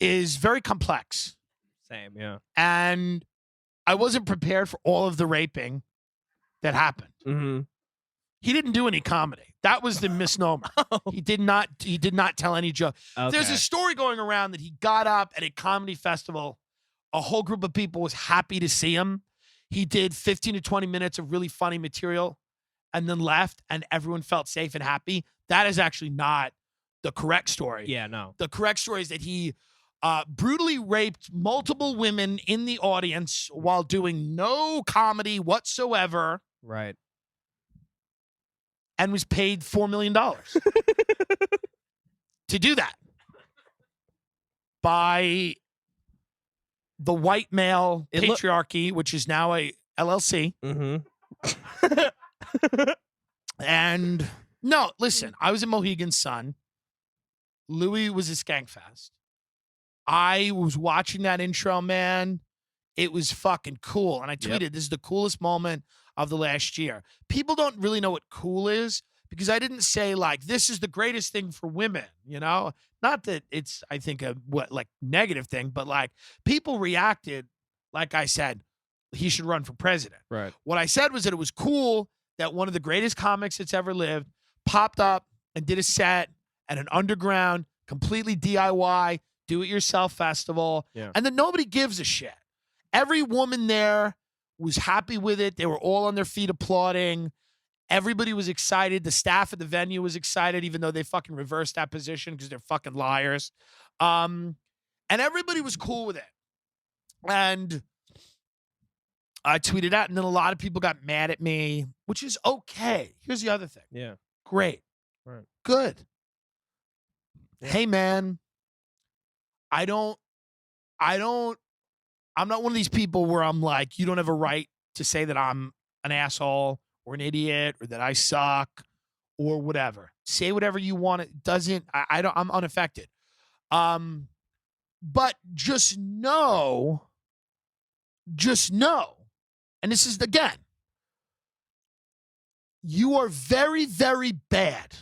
is very complex. Same, yeah. And I wasn't prepared for all of the raping that happened. Mm-hmm. He didn't do any comedy. That was the misnomer. He did not tell any joke. Okay. There's a story going around that he got up at a comedy festival. A whole group of people was happy to see him. He did 15 to 20 minutes of really funny material. and then left and everyone felt safe and happy. That is actually not the correct story. Yeah, no. The correct story is that he brutally raped multiple women in the audience while doing no comedy whatsoever. Right. And was paid $4 million to do that by the white male patriarchy, which is now a LLC. Mm-hmm. And no, listen, I was a Mohegan Sun. Louie was a Skankfest. I was watching that intro, man. It was fucking cool. And I tweeted, this is the coolest moment of the last year. People don't really know what cool is because I didn't say, like, this is the greatest thing for women, you know? Not that it's, I think, a negative thing, but, like, people reacted, like I said, he should run for president. Right. What I said was that it was cool that one of the greatest comics that's ever lived popped up and did a set at an underground, completely DIY, do-it-yourself festival, and then nobody gives a shit. Every woman there was happy with it. They were all on their feet applauding. Everybody was excited. The staff at the venue was excited, even though they fucking reversed that position because they're fucking liars. And everybody was cool with it. And I tweeted out, and then a lot of people got mad at me, which is okay. Here's the other thing. Yeah. Great. Right. Good. Yeah. Hey, man, I'm not one of these people where I'm like, you don't have a right to say that I'm an asshole or an idiot or that I suck or whatever. Say whatever you want. It doesn't, I'm unaffected. But just know, and this is, again, you are very, very bad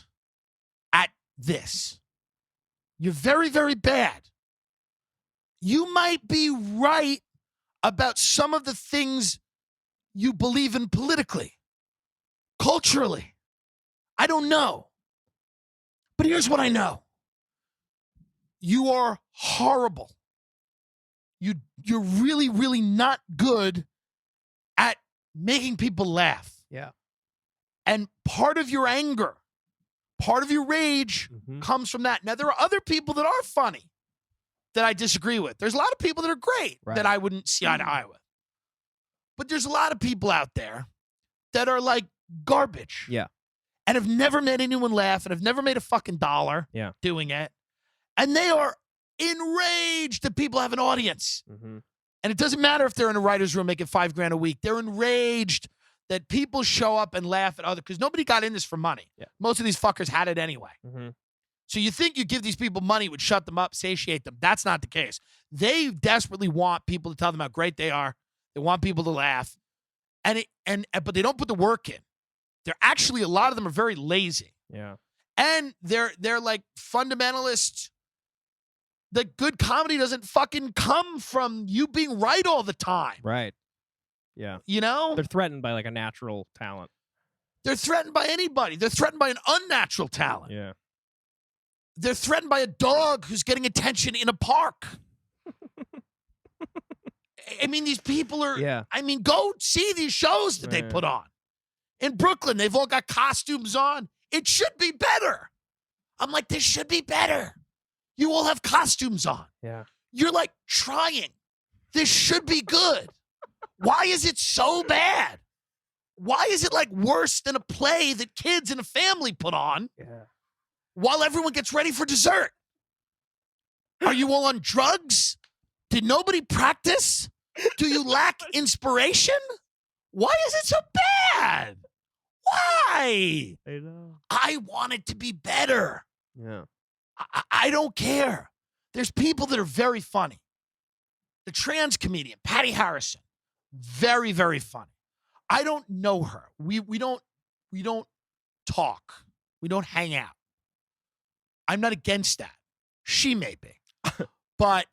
at this. You're very, very bad. You might be right about some of the things you believe in politically, culturally. I don't know. But here's what I know. You are horrible. You're really, really not good at making people laugh. Yeah. And part of your anger, part of your rage comes from that. Now, there are other people that are funny that I disagree with. There's a lot of people that are great that I wouldn't see eye to eye with. But there's a lot of people out there that are like garbage. Yeah. And have never made anyone laugh and have never made a fucking dollar doing it. And they are enraged that people have an audience. And it doesn't matter if they're in a writer's room making $5,000 a week. They're enraged that people show up and laugh at other, because nobody got in this for money. Yeah. Most of these fuckers had it anyway. So you think you give these people money would shut them up, satiate them. That's not the case. They desperately want people to tell them how great they are. They want people to laugh. But they don't put the work in. They're actually, a lot of them are very lazy. Yeah. And they're like fundamentalists. The good comedy doesn't fucking come from you being right all the time. Right. Yeah. You know? They're threatened by like a natural talent. They're threatened by anybody. They're threatened by an unnatural talent. Yeah. They're threatened by a dog who's getting attention in a park. I mean, these people are, I mean, go see these shows that they put on. In Brooklyn, they've all got costumes on. It should be better. I'm like, this should be better. You all have costumes on. Yeah. You're like trying. This should be good. Why is it so bad? Why is it like worse than a play that kids in a family put on? Yeah. While everyone gets ready for dessert? Are you all on drugs? Did nobody practice? Do you lack inspiration? Why is it so bad? Why? I know. I want it to be better. Yeah. I don't care. There's people that are very funny. The trans comedian, Patty Harrison, very, very funny. I don't know her. We don't talk. We don't hang out. I'm not against that. She may be. But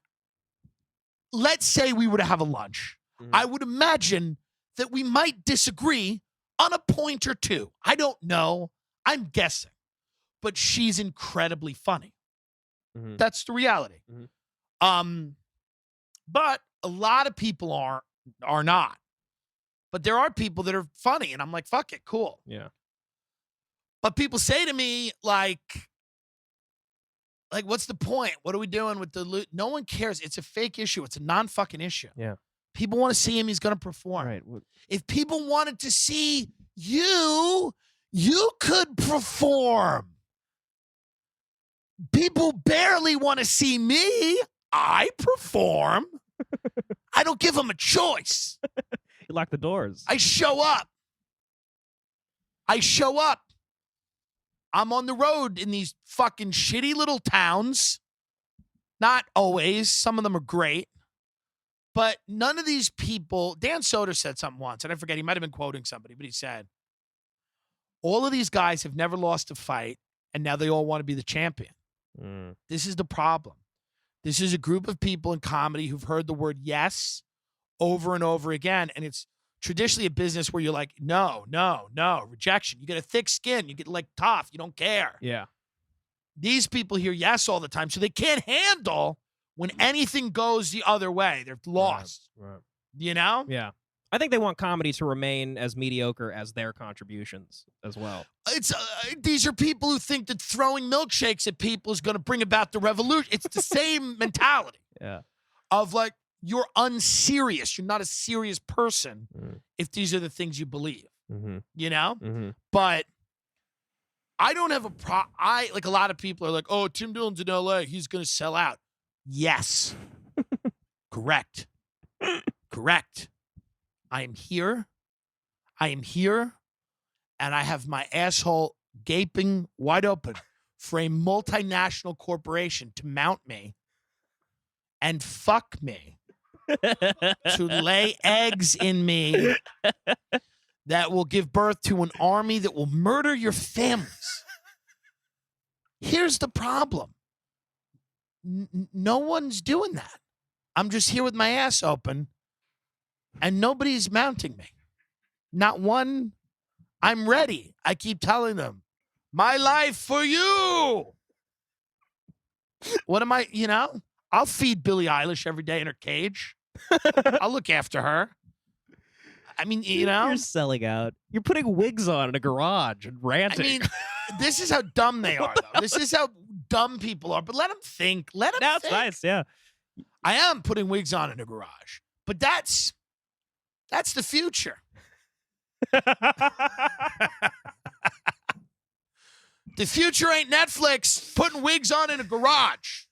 let's say we were to have a lunch. I would imagine that we might disagree on a point or two. I don't know. I'm guessing. But she's incredibly funny. That's the reality. But a lot of people are not. But there are people that are funny, and I'm like, fuck it, cool. Yeah. But people say to me, like, what's the point? What are we doing with the loot? No one cares. It's a fake issue. It's a non-fucking issue. Yeah. People want to see him. He's going to perform. Right. If people wanted to see you could perform. People barely want to see me. I perform. I don't give them a choice. You lock the doors. I show up. I'm on the road in these fucking shitty little towns. Not always. Some of them are great. But none of these people, Dan Soder said something once, and I forget, he might have been quoting somebody, but he said, all of these guys have never lost a fight, and now they all want to be the champion. This is the problem. This is a group of people in comedy who've heard the word yes over and over again, and it's traditionally a business where you're like, no, rejection. You get a thick skin. You get like tough. You don't care. Yeah. These people hear yes all the time, so they can't handle when anything goes the other way. They're lost. Right. You know? Yeah. I think they want comedy to remain as mediocre as their contributions as well. It's these are people who think that throwing milkshakes at people is going to bring about the revolution. It's the same mentality. Yeah. Of like, you're unserious. You're not a serious person if these are the things you believe. You know? But I don't have a like a lot of people are like, oh, Tim Dillon's in LA. He's going to sell out. Yes. Correct. I am here, and I have my asshole gaping wide open for a multinational corporation to mount me and fuck me, to lay eggs in me that will give birth to an army that will murder your families. Here's the problem. No one's doing that. I'm just here with my ass open. And nobody's mounting me. Not one. I'm ready. I keep telling them, my life for you. What am I, I'll feed Billie Eilish every day in her cage. I'll look after her. I mean, You're selling out. You're putting wigs on in a garage and ranting. I mean, this is how dumb they are, though. This is how dumb people are. But let them think. That's nice, yeah. I am putting wigs on in a garage. But that's the future. The future ain't Netflix putting wigs on in a garage.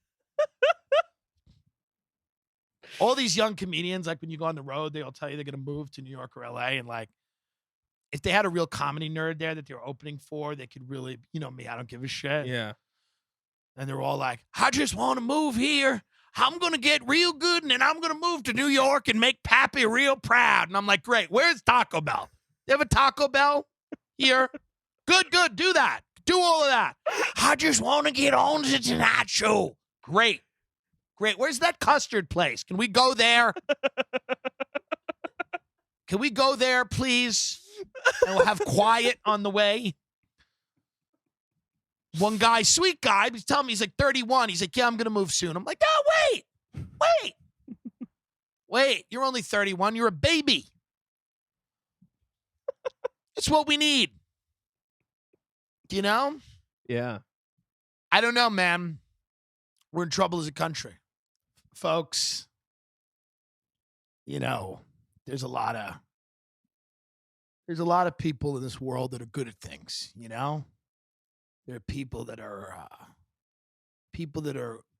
All these young comedians, like when you go on the road, they all tell you they're going to move to New York or LA. And like, if they had a real comedy nerd there that they were opening for, they could really, me, I don't give a shit. Yeah. And they're all like, I just want to move here. I'm going to get real good, and then I'm going to move to New York and make Pappy real proud. And I'm like, great. Where's Taco Bell? They have a Taco Bell here? Good. Do that. Do all of that. I just want to get on to the Tonight Show. Great. Where's that custard place? Can we go there? Can we go there, please? And we'll have quiet on the way. One guy, sweet guy, he's telling me he's like 31. He's like, yeah, I'm going to move soon. I'm like, oh, wait, you're only 31. You're a baby. It's what we need. You know? Yeah. I don't know, man. We're in trouble as a country. Folks, there's a lot of people in this world that are good at things, There are people that are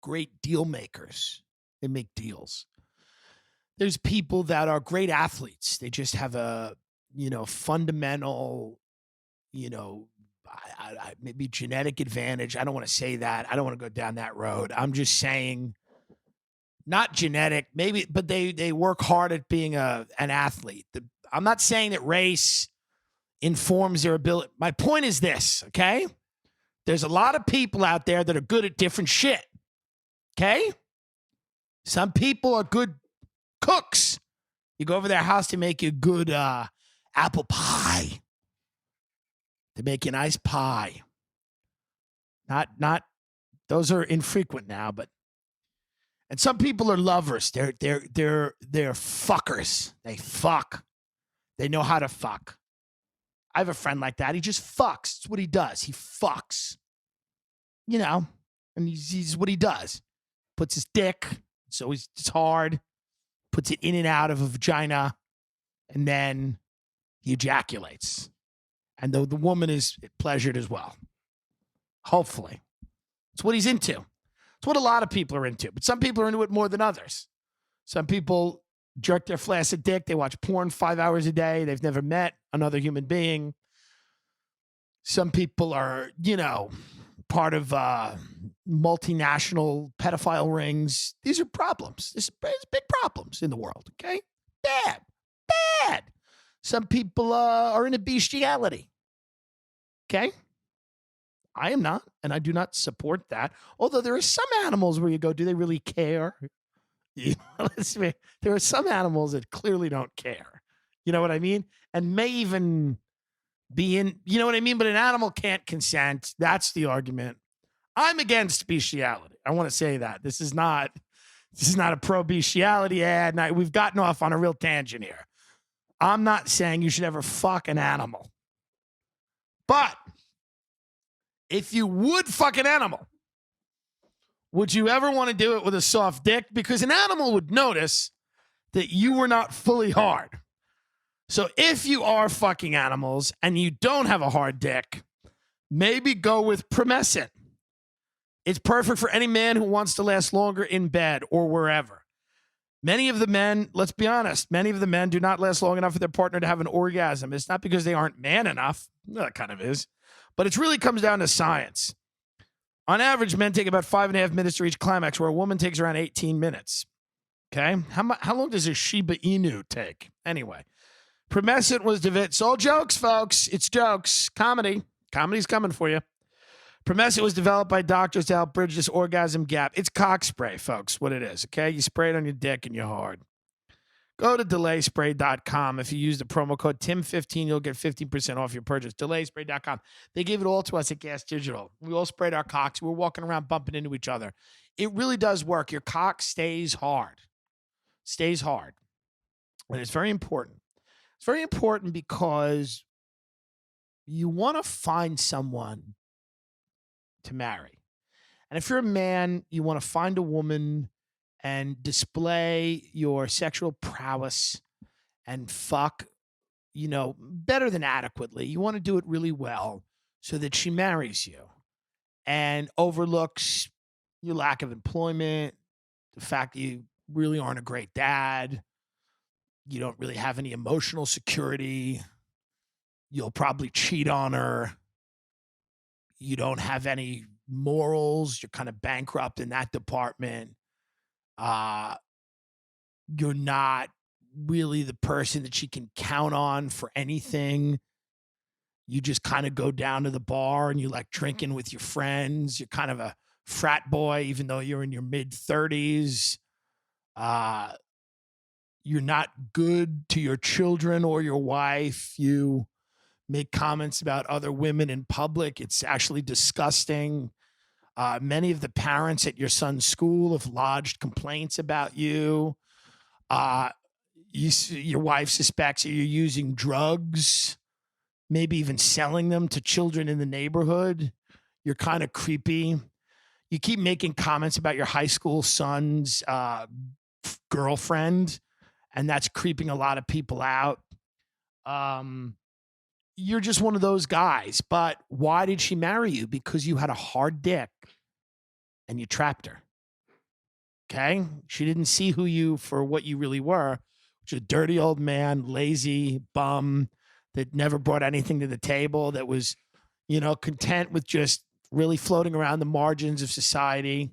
great deal makers. They make deals. There's people that are great athletes. They just have a, fundamental, maybe genetic advantage. I don't want to say that. I don't want to go down that road. I'm just saying, not genetic, maybe, but they work hard at being an athlete. I'm not saying that race informs their ability. My point is this, okay? There's a lot of people out there that are good at different shit. Okay? Some people are good cooks. You go over their house to make you a good apple pie. They make you a nice pie. Not those are infrequent now, but and some people are lovers. They're fuckers. They fuck. They know how to fuck. I have a friend like that. He just fucks. It's what he does. He fucks. You know, and he's what he does. Puts his dick, so it's hard, puts it in and out of a vagina, and then he ejaculates. And the woman is pleasured as well. Hopefully. It's what he's into. It's what a lot of people are into. But some people are into it more than others. Some people jerk their flaccid dick. They watch porn 5 hours a day. They've never met another human being. Some people are, part of multinational pedophile rings. These are problems. There's big problems in the world, okay? Bad. Some people are into bestiality, okay? I am not, and I do not support that. Although there are some animals where you go, do they really care? There are some animals that clearly don't care. You know what I mean? And may even be in, you know what I mean? But an animal can't consent. That's the argument. I'm against bestiality. I want to say that. This is not a pro-bestiality ad. We've gotten off on a real tangent here. I'm not saying you should ever fuck an animal. But if you would fuck an animal, would you ever want to do it with a soft dick? Because an animal would notice that you were not fully hard. So if you are fucking animals and you don't have a hard dick, maybe go with ProMescent. It's perfect for any man who wants to last longer in bed or wherever. Many of the men, let's be honest, many of the men do not last long enough for their partner to have an orgasm. It's not because they aren't man enough. That kind of is. But it really comes down to science. On average, men take about 5.5 minutes to reach climax, where a woman takes around 18 minutes. Okay? How long does a Shiba Inu take? Anyway, ProMescent was developed. It's all jokes, folks. It's jokes. Comedy. Comedy's coming for you. ProMescent was developed by doctors to help bridge this orgasm gap. It's cock spray, folks, what it is, okay? You spray it on your dick and you're hard. Go to delayspray.com. If you use the promo code TIM15, you'll get 15% off your purchase. Delayspray.com. They gave it all to us at Gas Digital. We all sprayed our cocks. We were walking around bumping into each other. It really does work. Your cock stays hard. Stays hard. And it's very important. It's very important because you want to find someone to marry. And if you're a man, you want to find a woman and display your sexual prowess and fuck, better than adequately. You want to do it really well so that she marries you and overlooks your lack of employment, the fact that you really aren't a great dad, you don't really have any emotional security, you'll probably cheat on her, you don't have any morals, you're kind of bankrupt in that department. You're not really the person that she can count on for anything. You just kind of go down to the bar and you like drinking with your friends. You're kind of a frat boy, even though you're in your mid-30s. You're not good to your children or your wife. You make comments about other women in public. It's actually disgusting. Many of the parents at your son's school have lodged complaints about you. Your wife suspects that you're using drugs, maybe even selling them to children in the neighborhood. You're kind of creepy. You keep making comments about your high school son's girlfriend, and that's creeping a lot of people out. You're just one of those guys. But why did she marry you? Because you had a hard dick and you trapped her. Okay? She didn't see for what you really were, which is a dirty old man, lazy bum that never brought anything to the table, that was, content with just really floating around the margins of society.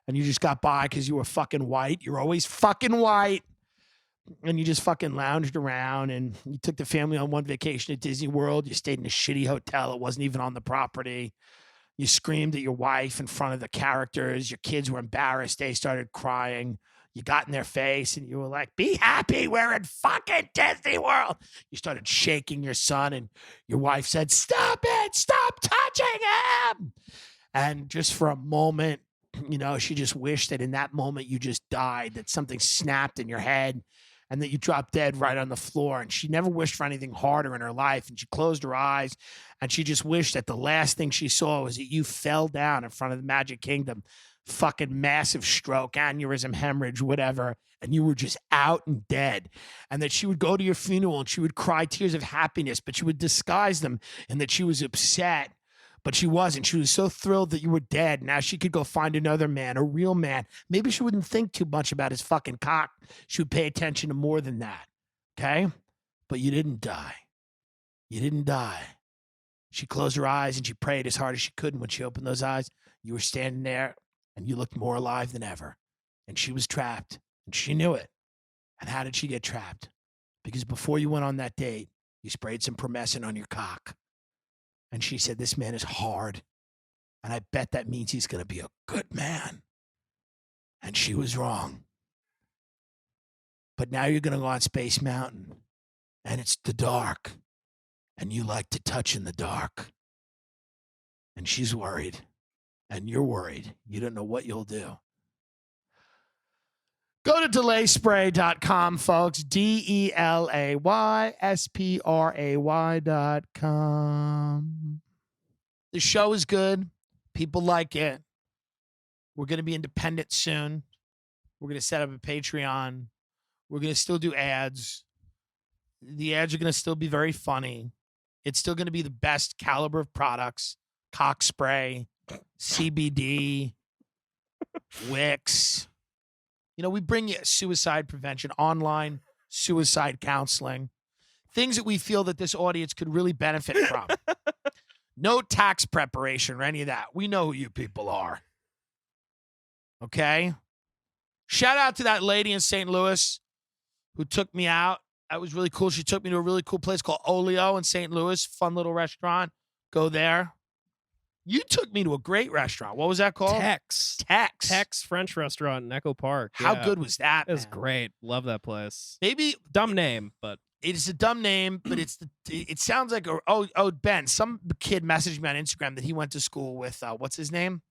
And you just got by because you were fucking white. You're always fucking white. And you just fucking lounged around and you took the family on one vacation at Disney World. You stayed in a shitty hotel. It wasn't even on the property. You screamed at your wife in front of the characters. Your kids were embarrassed. They started crying. You got in their face and you were like, be happy. We're in fucking Disney World. You started shaking your son and your wife said, stop it. Stop touching him. And just for a moment, she just wished that in that moment you just died, that something snapped in your head and that you dropped dead right on the floor. And she never wished for anything harder in her life. And she closed her eyes and she just wished that the last thing she saw was that you fell down in front of the Magic Kingdom, fucking massive stroke, aneurysm, hemorrhage, whatever. And you were just out and dead. And that she would go to your funeral and she would cry tears of happiness, but she would disguise them and that she was upset. But she wasn't. She was so thrilled that you were dead. Now she could go find another man, a real man. Maybe she wouldn't think too much about his fucking cock. She would pay attention to more than that. Okay? But you didn't die. You didn't die. She closed her eyes and she prayed as hard as she could. And when she opened those eyes, you were standing there and you looked more alive than ever. And she was trapped. And she knew it. And how did she get trapped? Because before you went on that date, you sprayed some ProMescent on your cock. And she said, this man is hard. And I bet that means he's going to be a good man. And she was wrong. But now you're going to go on Space Mountain. And it's the dark. And you like to touch in the dark. And she's worried. And you're worried. You don't know what you'll do. Go to delayspray.com, folks. DELAYSPRAY.com. The show is good. People like it. We're going to be independent soon. We're going to set up a Patreon. We're going to still do ads. The ads are going to still be very funny. It's still going to be the best caliber of products. Cock spray, CBD, Wicks. You know, we bring you suicide prevention, online suicide counseling, things that we feel that this audience could really benefit from. No tax preparation or any of that. We know who you people are. Okay? Shout out to that lady in St. Louis who took me out. That was really cool. She took me to a really cool place called Olio in St. Louis. Fun little restaurant. Go there. You took me to a great restaurant. What was that called? Tex French restaurant in Echo Park. How good was that? It was great. Love that place. Maybe dumb name, but it's a dumb name. But it sounds like Ben. Some kid messaged me on Instagram that he went to school with what's his name?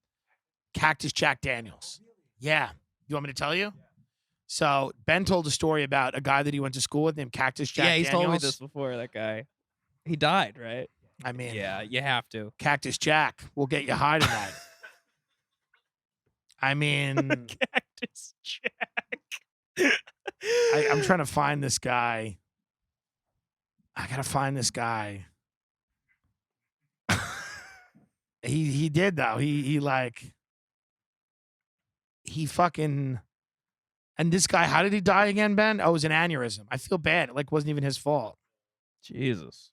Cactus Jack Daniels. Yeah, you want me to tell you? So Ben told a story about a guy that he went to school with named Cactus Jack Daniels. Yeah, he's told me this before. That guy, he died, right? I mean, yeah, you have to. Cactus Jack will get you high tonight. I mean, Cactus Jack. I'm trying to find this guy. I gotta find this guy. He did though. He fucking. And this guy, how did he die again, Ben? Oh, it was an aneurysm. I feel bad. It wasn't even his fault. Jesus.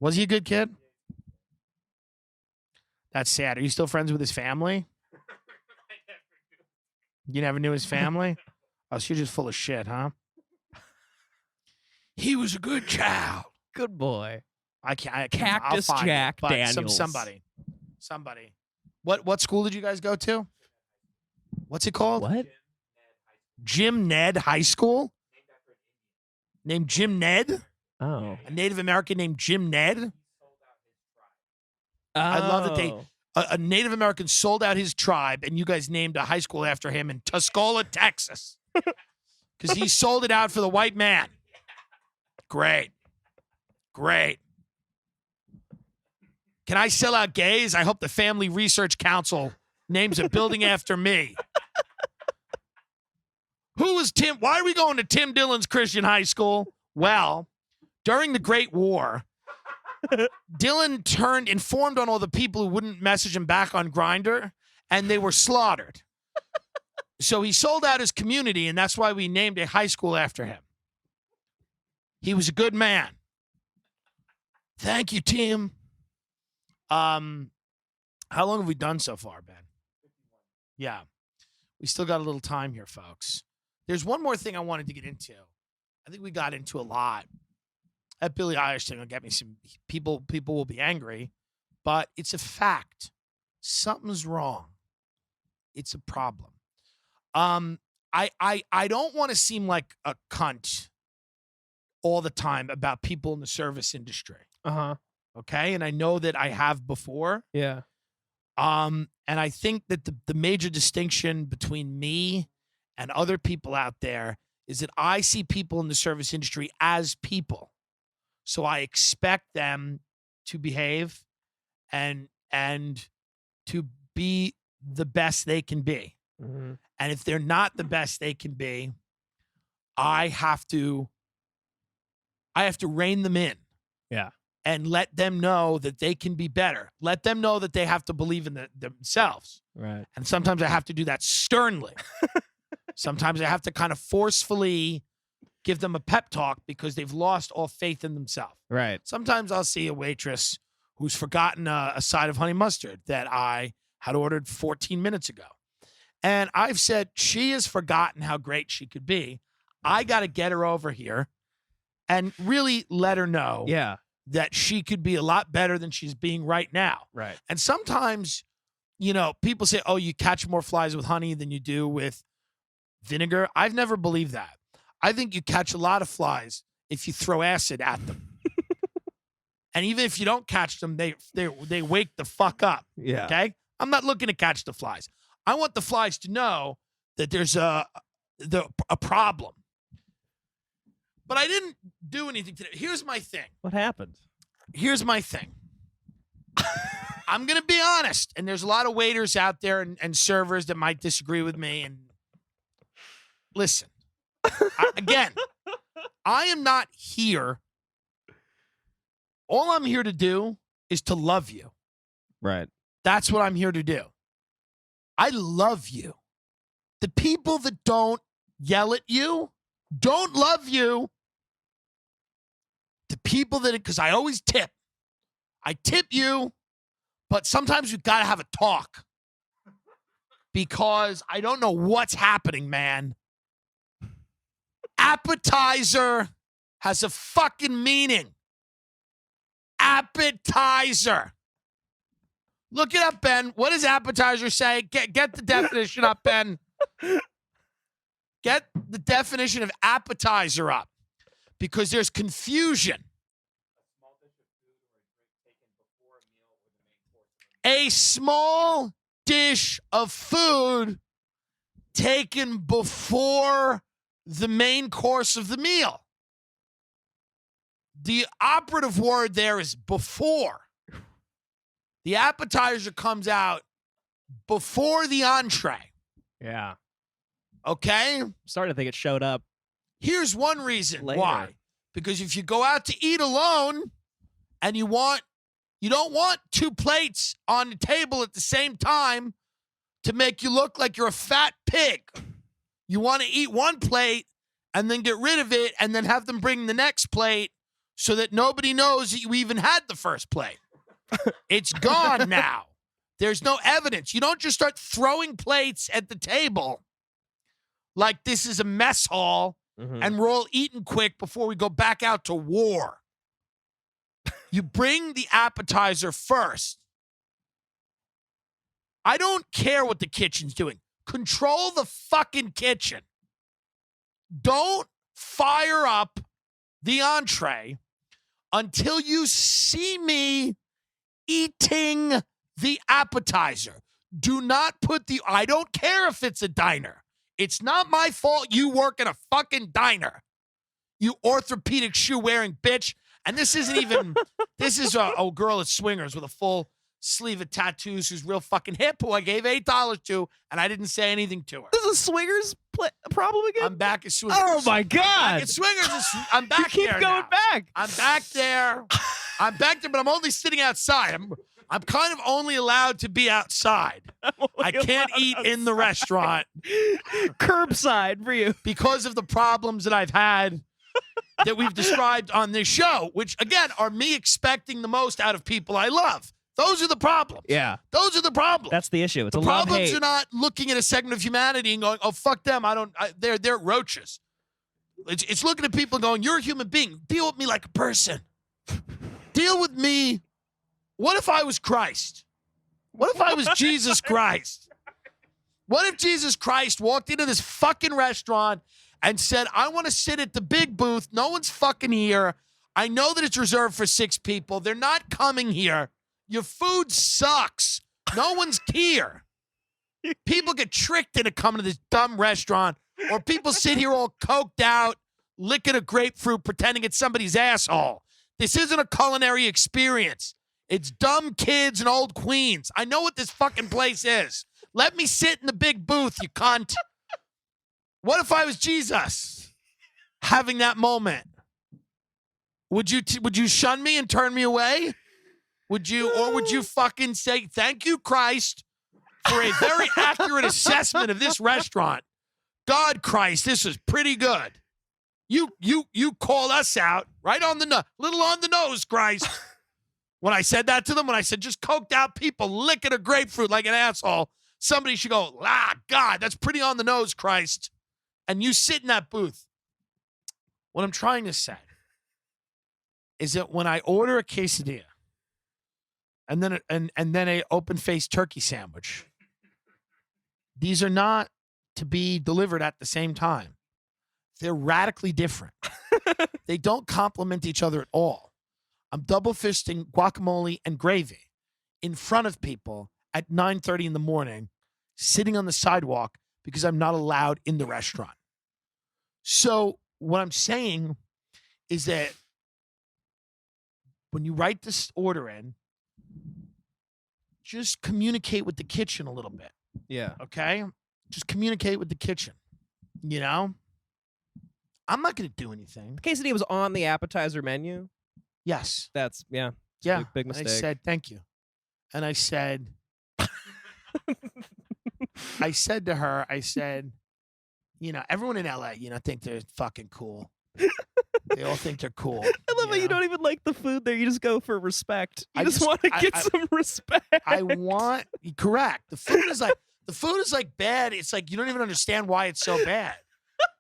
Was he a good kid? That's sad. Are you still friends with his family? You never knew his family? Oh, so you're just full of shit, huh? He was a good child. Good boy. I can't. Cactus Jack Daniels. Somebody. What school did you guys go to? What's it called? What? Jim Ned High School? Named Jim Ned? Oh. A Native American named Jim Ned? Oh. I love that they a Native American sold out his tribe and you guys named a high school after him in Tuscola, Texas. Because he sold it out for the white man. Great. Can I sell out gays? I hope the Family Research Council names a building after me. Who was Tim? Why are we going to Tim Dillon's Christian High School? Well, during the Great War, Dillon informed on all the people who wouldn't message him back on Grindr, and they were slaughtered. So he sold out his community, and that's why we named a high school after him. He was a good man. Thank you, Tim. How long have we done so far, Ben? Yeah. We still got a little time here, folks. There's one more thing I wanted to get into. I think we got into a lot. That Billie Eilish thing will get me some people will be angry, but it's a fact. Something's wrong. It's a problem. I don't want to seem like a cunt all the time about people in the service industry. Uh-huh. Okay? And I know that I have before. Yeah. And I think that the major distinction between me and other people out there is that I see people in the service industry as people. So I expect them to behave and to be the best they can be. Mm-hmm. And if they're not the best they can be, I have to rein them in. Yeah. And let them know that they can be better. Let them know that they have to believe in themselves. Right. And sometimes I have to do that sternly. Sometimes I have to kind of forcefully give them a pep talk because they've lost all faith in themselves. Right. Sometimes I'll see a waitress who's forgotten a side of honey mustard that I had ordered 14 minutes ago. And I've said, she has forgotten how great she could be. I got to get her over here and really let her know that she could be a lot better than she's being right now. Right. And sometimes, people say, oh, you catch more flies with honey than you do with vinegar. I've never believed that. I think you catch a lot of flies if you throw acid at them. And even if you don't catch them, they wake the fuck up. Yeah. Okay? I'm not looking to catch the flies. I want the flies to know that there's a problem. But I didn't do anything today. Here's my thing. What happened? Here's my thing. I'm going to be honest, and there's a lot of waiters out there and servers that might disagree with me. And listen, I am not here. All I'm here to do is to love you. Right. That's what I'm here to do. I love you. The people that don't yell at you don't love you. The people that, because I always tip. I tip you, but sometimes we've got to have a talk because I don't know what's happening, man. Appetizer has a fucking meaning. Appetizer. Look it up, Ben. What does appetizer say? Get the definition up, Ben. Get the definition of appetizer up because there's confusion. A small dish of food taken before the main course of the meal. The operative word there is before. The appetizer comes out before the entree. Yeah. Okay? Starting to think it showed up. Here's one reason later. why. Because if you go out to eat alone and you don't want two plates on the table at the same time to make you look like you're a fat pig. You want to eat one plate and then get rid of it and then have them bring the next plate so that nobody knows that you even had the first plate. It's gone now. There's no evidence. You don't just start throwing plates at the table like this is a mess hall and we're all eating quick before we go back out to war. You bring the appetizer first. I don't care what the kitchen's doing. Control the fucking kitchen. Don't fire up the entree until you see me eating the appetizer. Do not put I don't care if it's a diner. It's not my fault you work in a fucking diner. You orthopedic shoe wearing bitch. And this isn't even, this is a girl at Swingers with a full sleeve of tattoos who's real fucking hip, who I gave $8 to, and I didn't say anything to her. This is a Swingers problem again? I'm back at Swingers. Oh, my God. Back at Swingers. I'm back you keep there going now. back. I'm back there. I'm back there, but I'm only sitting outside. I'm kind of only allowed to be outside. I can't eat in the restaurant. Curbside for you. Because of the problems that I've had that we've described on this show, which, again, are me expecting the most out of people I love. Those are the problems. Yeah. Those are the problems. That's the issue. It's the a problems love-hate. are not looking at a segment of humanity and going, oh, fuck them. They're roaches. It's looking at people and going, you're a human being. Deal with me like a person. Deal with me. What if I was Christ? What if I was Jesus Christ? What if Jesus Christ walked into this fucking restaurant and said, I want to sit at the big booth. No one's fucking here. I know that it's reserved for 6 people. They're not coming here. Your food sucks. No one's here. People get tricked into coming to this dumb restaurant Or people sit here all coked out, licking a grapefruit, pretending it's somebody's asshole. This isn't a culinary experience. It's dumb kids and old queens. I know what this fucking place is. Let me sit in the big booth, you cunt. What if I was Jesus having that moment? Would you shun me and turn me away? Would you fucking say, thank you, Christ, for a very accurate assessment of this restaurant? God, Christ, this is pretty good. You call us out right on the little on the nose, Christ. When I said that to them, when I said just coked out people licking a grapefruit like an asshole, somebody should go, God, that's pretty on the nose, Christ. And you sit in that booth. What I'm trying to say is that when I order a quesadilla and then a open-faced turkey sandwich, these are not to be delivered at the same time. They're radically different. They don't complement each other at all. I'm double fisting guacamole and gravy in front of people at 9:30 in the morning, sitting on the sidewalk because I'm not allowed in the restaurant. So what I'm saying is that when you write this order in, just communicate with the kitchen a little bit. Yeah. Okay? Just communicate with the kitchen. You know? I'm not going to do anything. The quesadilla was on the appetizer menu. Yes. That's, yeah. Yeah. Big mistake. And I said, thank you. And I said, I said to her, you know, everyone in LA, you know, think they're fucking cool. They all think they're cool. I love how you don't even like the food there. You just go for respect. You just want to get some respect. Correct. The food is like bad. It's like you don't even understand why it's so bad.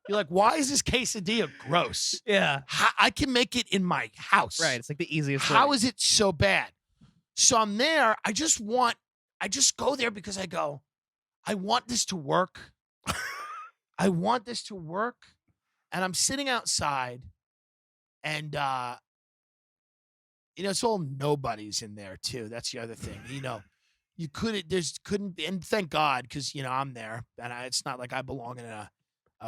You're like, why is this quesadilla gross? Yeah. I can make it in my house. Right. It's like the easiest How way. is it so bad? So I'm there. I just go there because I go, I want this to work. I want this to work. And I'm sitting outside and, you know, it's all nobodies in there too. That's the other thing. You know, couldn't be, and thank God, because, you know, I'm there and it's not like I belong in a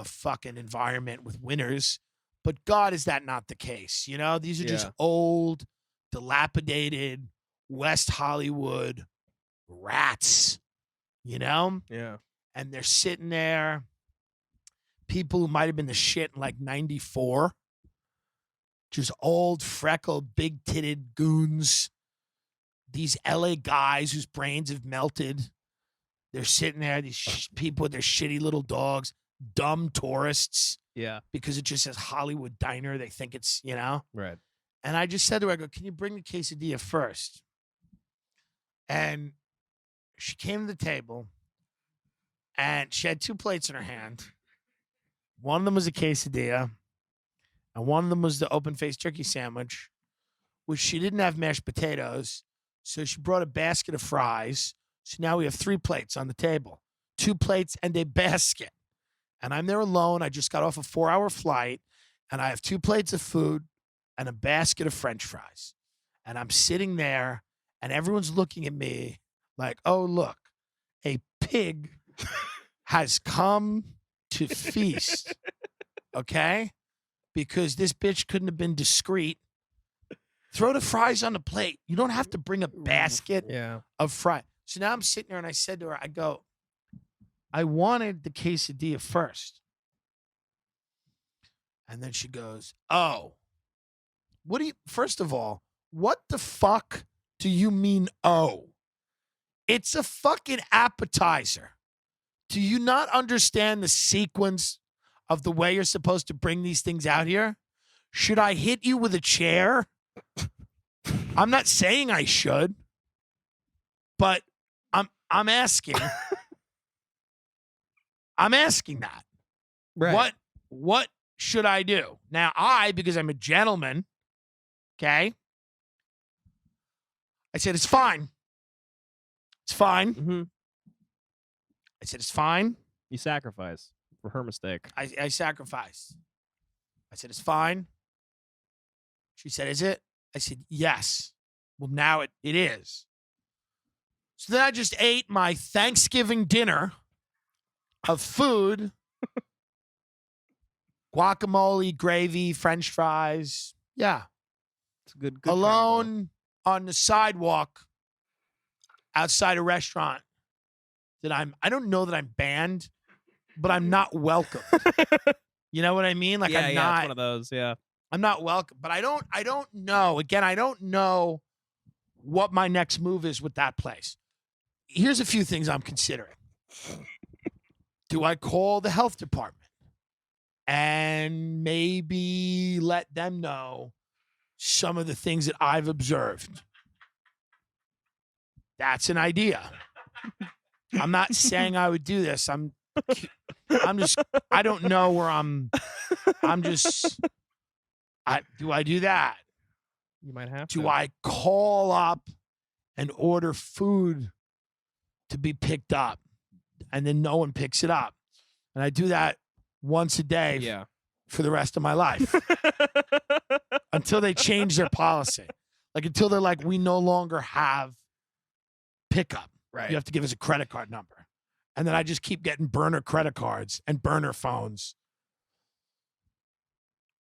fucking environment with winners, but God, is that not the case? You know, these are just old, dilapidated West Hollywood rats, you know? Yeah. And they're sitting there, people who might have been the shit in like 94, just old, freckled, big-titted goons, these LA guys whose brains have melted. They're sitting there, these people with their shitty little dogs, dumb tourists. Yeah. Because it just says Hollywood Diner. They think it's, you know? Right. And I just said to her, I go, can you bring the quesadilla first? And she came to the table and she had 2 plates in her hand. One of them was a quesadilla and one of them was the open-faced turkey sandwich, which she didn't have mashed potatoes. So she brought a basket of fries. So now we have 3 plates on the table, 2 plates and a basket. And I'm there alone. I just got off a 4-hour flight and I have 2 plates of food and a basket of French fries. And I'm sitting there and everyone's looking at me like, oh, look, a pig has come to feast. Okay? Because this bitch couldn't have been discreet. Throw the fries on the plate. You don't have to bring a basket of fries. So now I'm sitting there and I said to her, I go, I wanted the quesadilla first. And then she goes, oh, first of all, what the fuck do you mean, oh? It's a fucking appetizer. Do you not understand the sequence of the way you're supposed to bring these things out here? Should I hit you with a chair? I'm not saying I should, but I'm asking. I'm asking that. Right. What should I do? Now, because I'm a gentleman, okay, I said, it's fine. It's fine. Mm-hmm. I said, it's fine. You sacrifice for her mistake. I sacrificed. I said, it's fine. She said, is it? I said, yes. Well, now it is. So then I just ate my Thanksgiving dinner of food guacamole, gravy, French fries. Yeah. It's a good Alone on the sidewalk outside a restaurant that I don't know that I'm banned, but I'm not welcome. You know what I mean? Like I'm not it's one of those. Yeah. I'm not welcome, but I don't know. Again, I don't know what my next move is with that place. Here's a few things I'm considering. Do I call the health department and maybe let them know some of the things that I've observed? That's an idea. I'm not saying I would do this. I'm just, I don't know where I'm just, do I do that? You might have Do to. I call up and order food to be picked up and then no one picks it up? And I do that once a day for the rest of my life until they change their policy. Like until they're like, we no longer have pickup. Right. You have to give us a credit card number. And then I just keep getting burner credit cards and burner phones.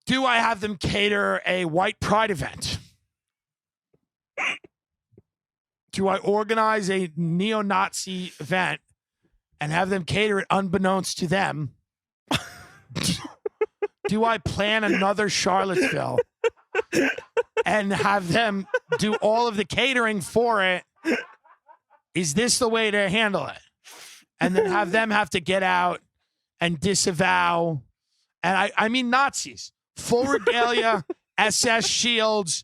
Do I have them cater a white pride event? Do I organize a neo-Nazi event and have them cater it unbeknownst to them? Do I plan another Charlottesville and have them do all of the catering for it? Is this the way to handle it? And then have them have to get out and disavow. And I mean Nazis. Full regalia, SS shields,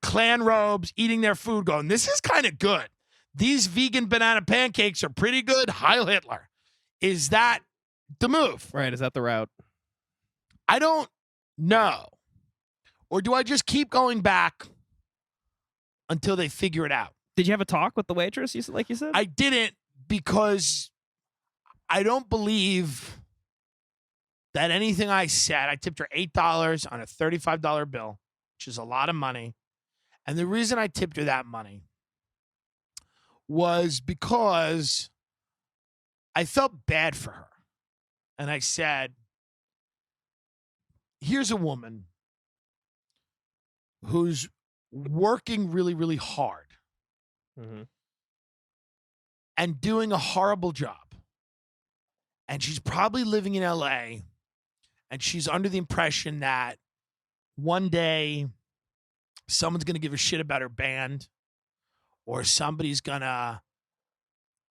Klan robes, eating their food, going, this is kind of good. These vegan banana pancakes are pretty good. Heil Hitler. Is that the move? Right. Is that the route? I don't know. Or do I just keep going back until they figure it out? Did you have a talk with the waitress, like you said? I didn't, because I don't believe that anything I said. I tipped her $8 on a $35 bill, which is a lot of money. And the reason I tipped her that money was because I felt bad for her. And I said, here's a woman who's working really, really hard and doing a horrible job. And she's probably living in LA, and she's under the impression that one day someone's going to give a shit about her band, or somebody's going to,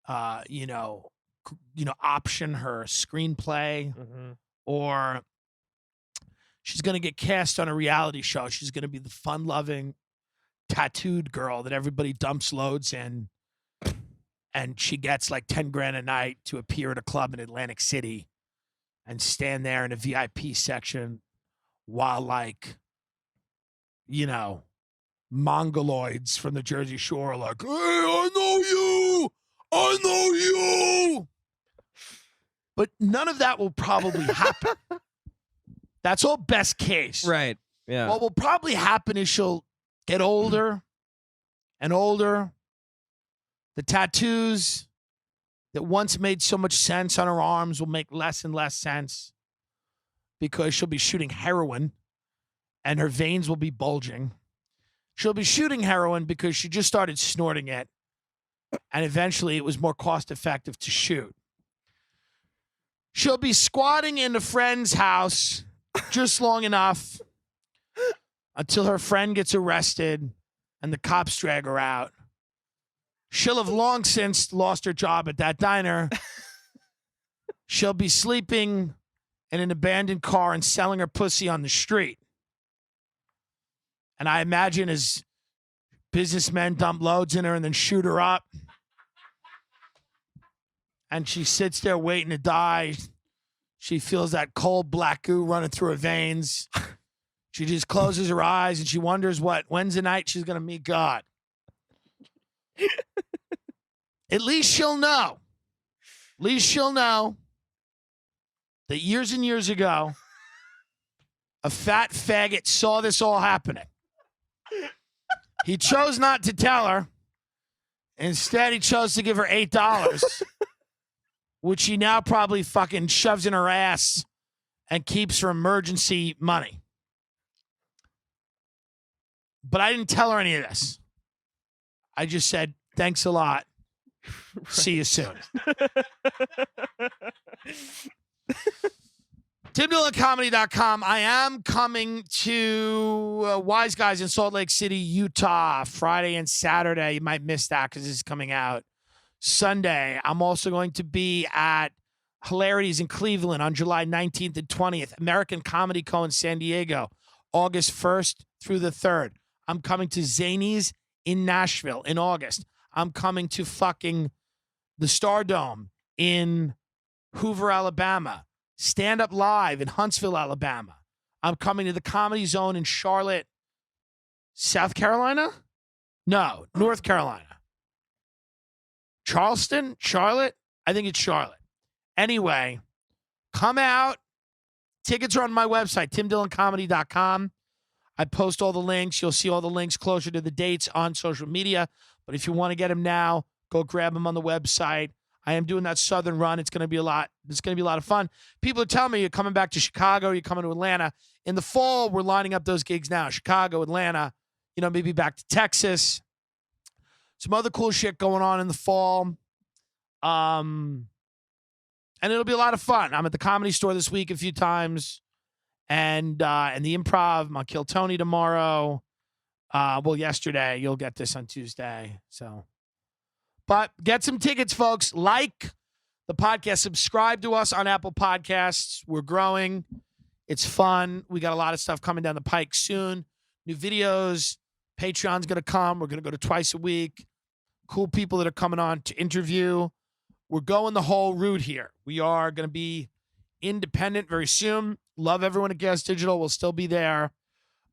option her screenplay, or she's going to get cast on a reality show. She's going to be the fun-loving, tattooed girl that everybody dumps loads in. And she gets like 10 grand a night to appear at a club in Atlantic City and stand there in a VIP section while mongoloids from the Jersey Shore are like, hey, I know you. But none of that will probably happen. That's all best case. Right. Yeah. What will probably happen is she'll get older and older. The tattoos that once made so much sense on her arms will make less and less sense because she'll be shooting heroin and her veins will be bulging. She'll be shooting heroin because she just started snorting it, and eventually it was more cost effective to shoot. She'll be squatting in a friend's house just long enough until her friend gets arrested and the cops drag her out. She'll have long since lost her job at that diner. She'll be sleeping in an abandoned car and selling her pussy on the street. And I imagine as businessmen dump loads in her and then shoot her up, and she sits there waiting to die. She feels that cold black goo running through her veins. She just closes her eyes and she wonders when's the night she's going to meet God. At least she'll know. At least she'll know that years and years ago, a fat faggot saw this all happening. He chose not to tell her. Instead, he chose to give her $8, which he now probably fucking shoves in her ass and keeps her emergency money. But I didn't tell her any of this. I just said, thanks a lot. See you soon. TimDillonComedy.com. I am coming to Wise Guys in Salt Lake City, Utah, Friday and Saturday. You might miss that because this is coming out Sunday. I'm also going to be at Hilarities in Cleveland on July 19th and 20th. American Comedy Co. in San Diego, August 1st through the 3rd. I'm coming to Zanies in Nashville in August. I'm coming to fucking the Stardome in Hoover, Alabama. Stand Up Live in Huntsville, Alabama. I'm coming to the Comedy Zone in Charlotte, South Carolina? No, North Carolina. Charleston? Charlotte? I think it's Charlotte. Anyway, come out. Tickets are on my website, TimDillonComedy.com. I post all the links. You'll see all the links closer to the dates on social media. But if you want to get them now, go grab them on the website. I am doing that Southern run. It's going to be a lot. It's going to be a lot of fun. People are telling me you're coming back to Chicago, you're coming to Atlanta. In the fall, we're lining up those gigs now. Chicago, Atlanta, maybe back to Texas. Some other cool shit going on in the fall. And it'll be a lot of fun. I'm at the Comedy Store this week a few times. And the Improv, I'll kill Tony tomorrow. Yesterday. You'll get this on Tuesday. But get some tickets, folks. Like the podcast. Subscribe to us on Apple Podcasts. We're growing. It's fun. We got a lot of stuff coming down the pike soon. New videos. Patreon's going to come. We're going to go to twice a week. Cool people that are coming on to interview. We're going the whole route here. We are going to be independent very soon. Love everyone at Gas Digital. We'll still be there.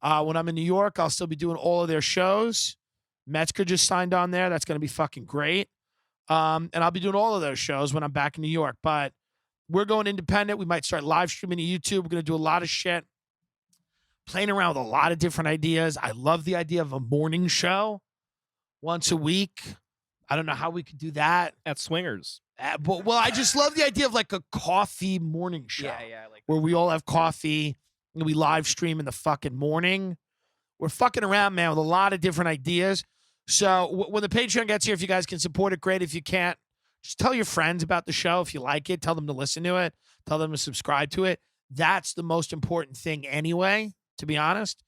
When I'm in New York, I'll still be doing all of their shows. Metzger just signed on there. That's going to be fucking great. And I'll be doing all of those shows when I'm back in New York. But we're going independent. We might start live streaming to YouTube. We're going to do a lot of shit. Playing around with a lot of different ideas. I love the idea of a morning show once a week. I don't know how we could do that. At Swingers. I just love the idea of like a coffee morning show. Yeah. Where we all have coffee and we live stream in the fucking morning. We're fucking around, man, with a lot of different ideas. So when the Patreon gets here, if you guys can support it, great. If you can't, just tell your friends about the show. If you like it, tell them to listen to it. Tell them to subscribe to it. That's the most important thing anyway, to be honest.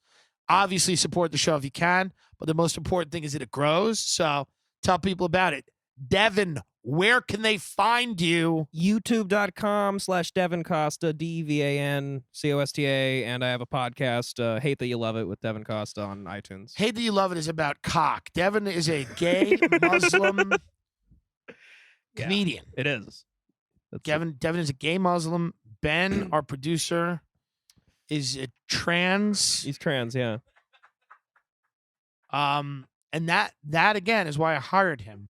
Obviously, support the show if you can. But the most important thing is that it grows. So tell people about it. Devin, where can they find you? YouTube.com/Devin Costa, DEVANCOSTA. And I have a podcast, Hate That You Love It, with Devin Costa on iTunes. Hate That You Love It is about cock. Devin is a gay Muslim comedian. It is. Devin is a gay Muslim. Ben, our producer, is a trans. He's trans, yeah. And that again is why I hired him.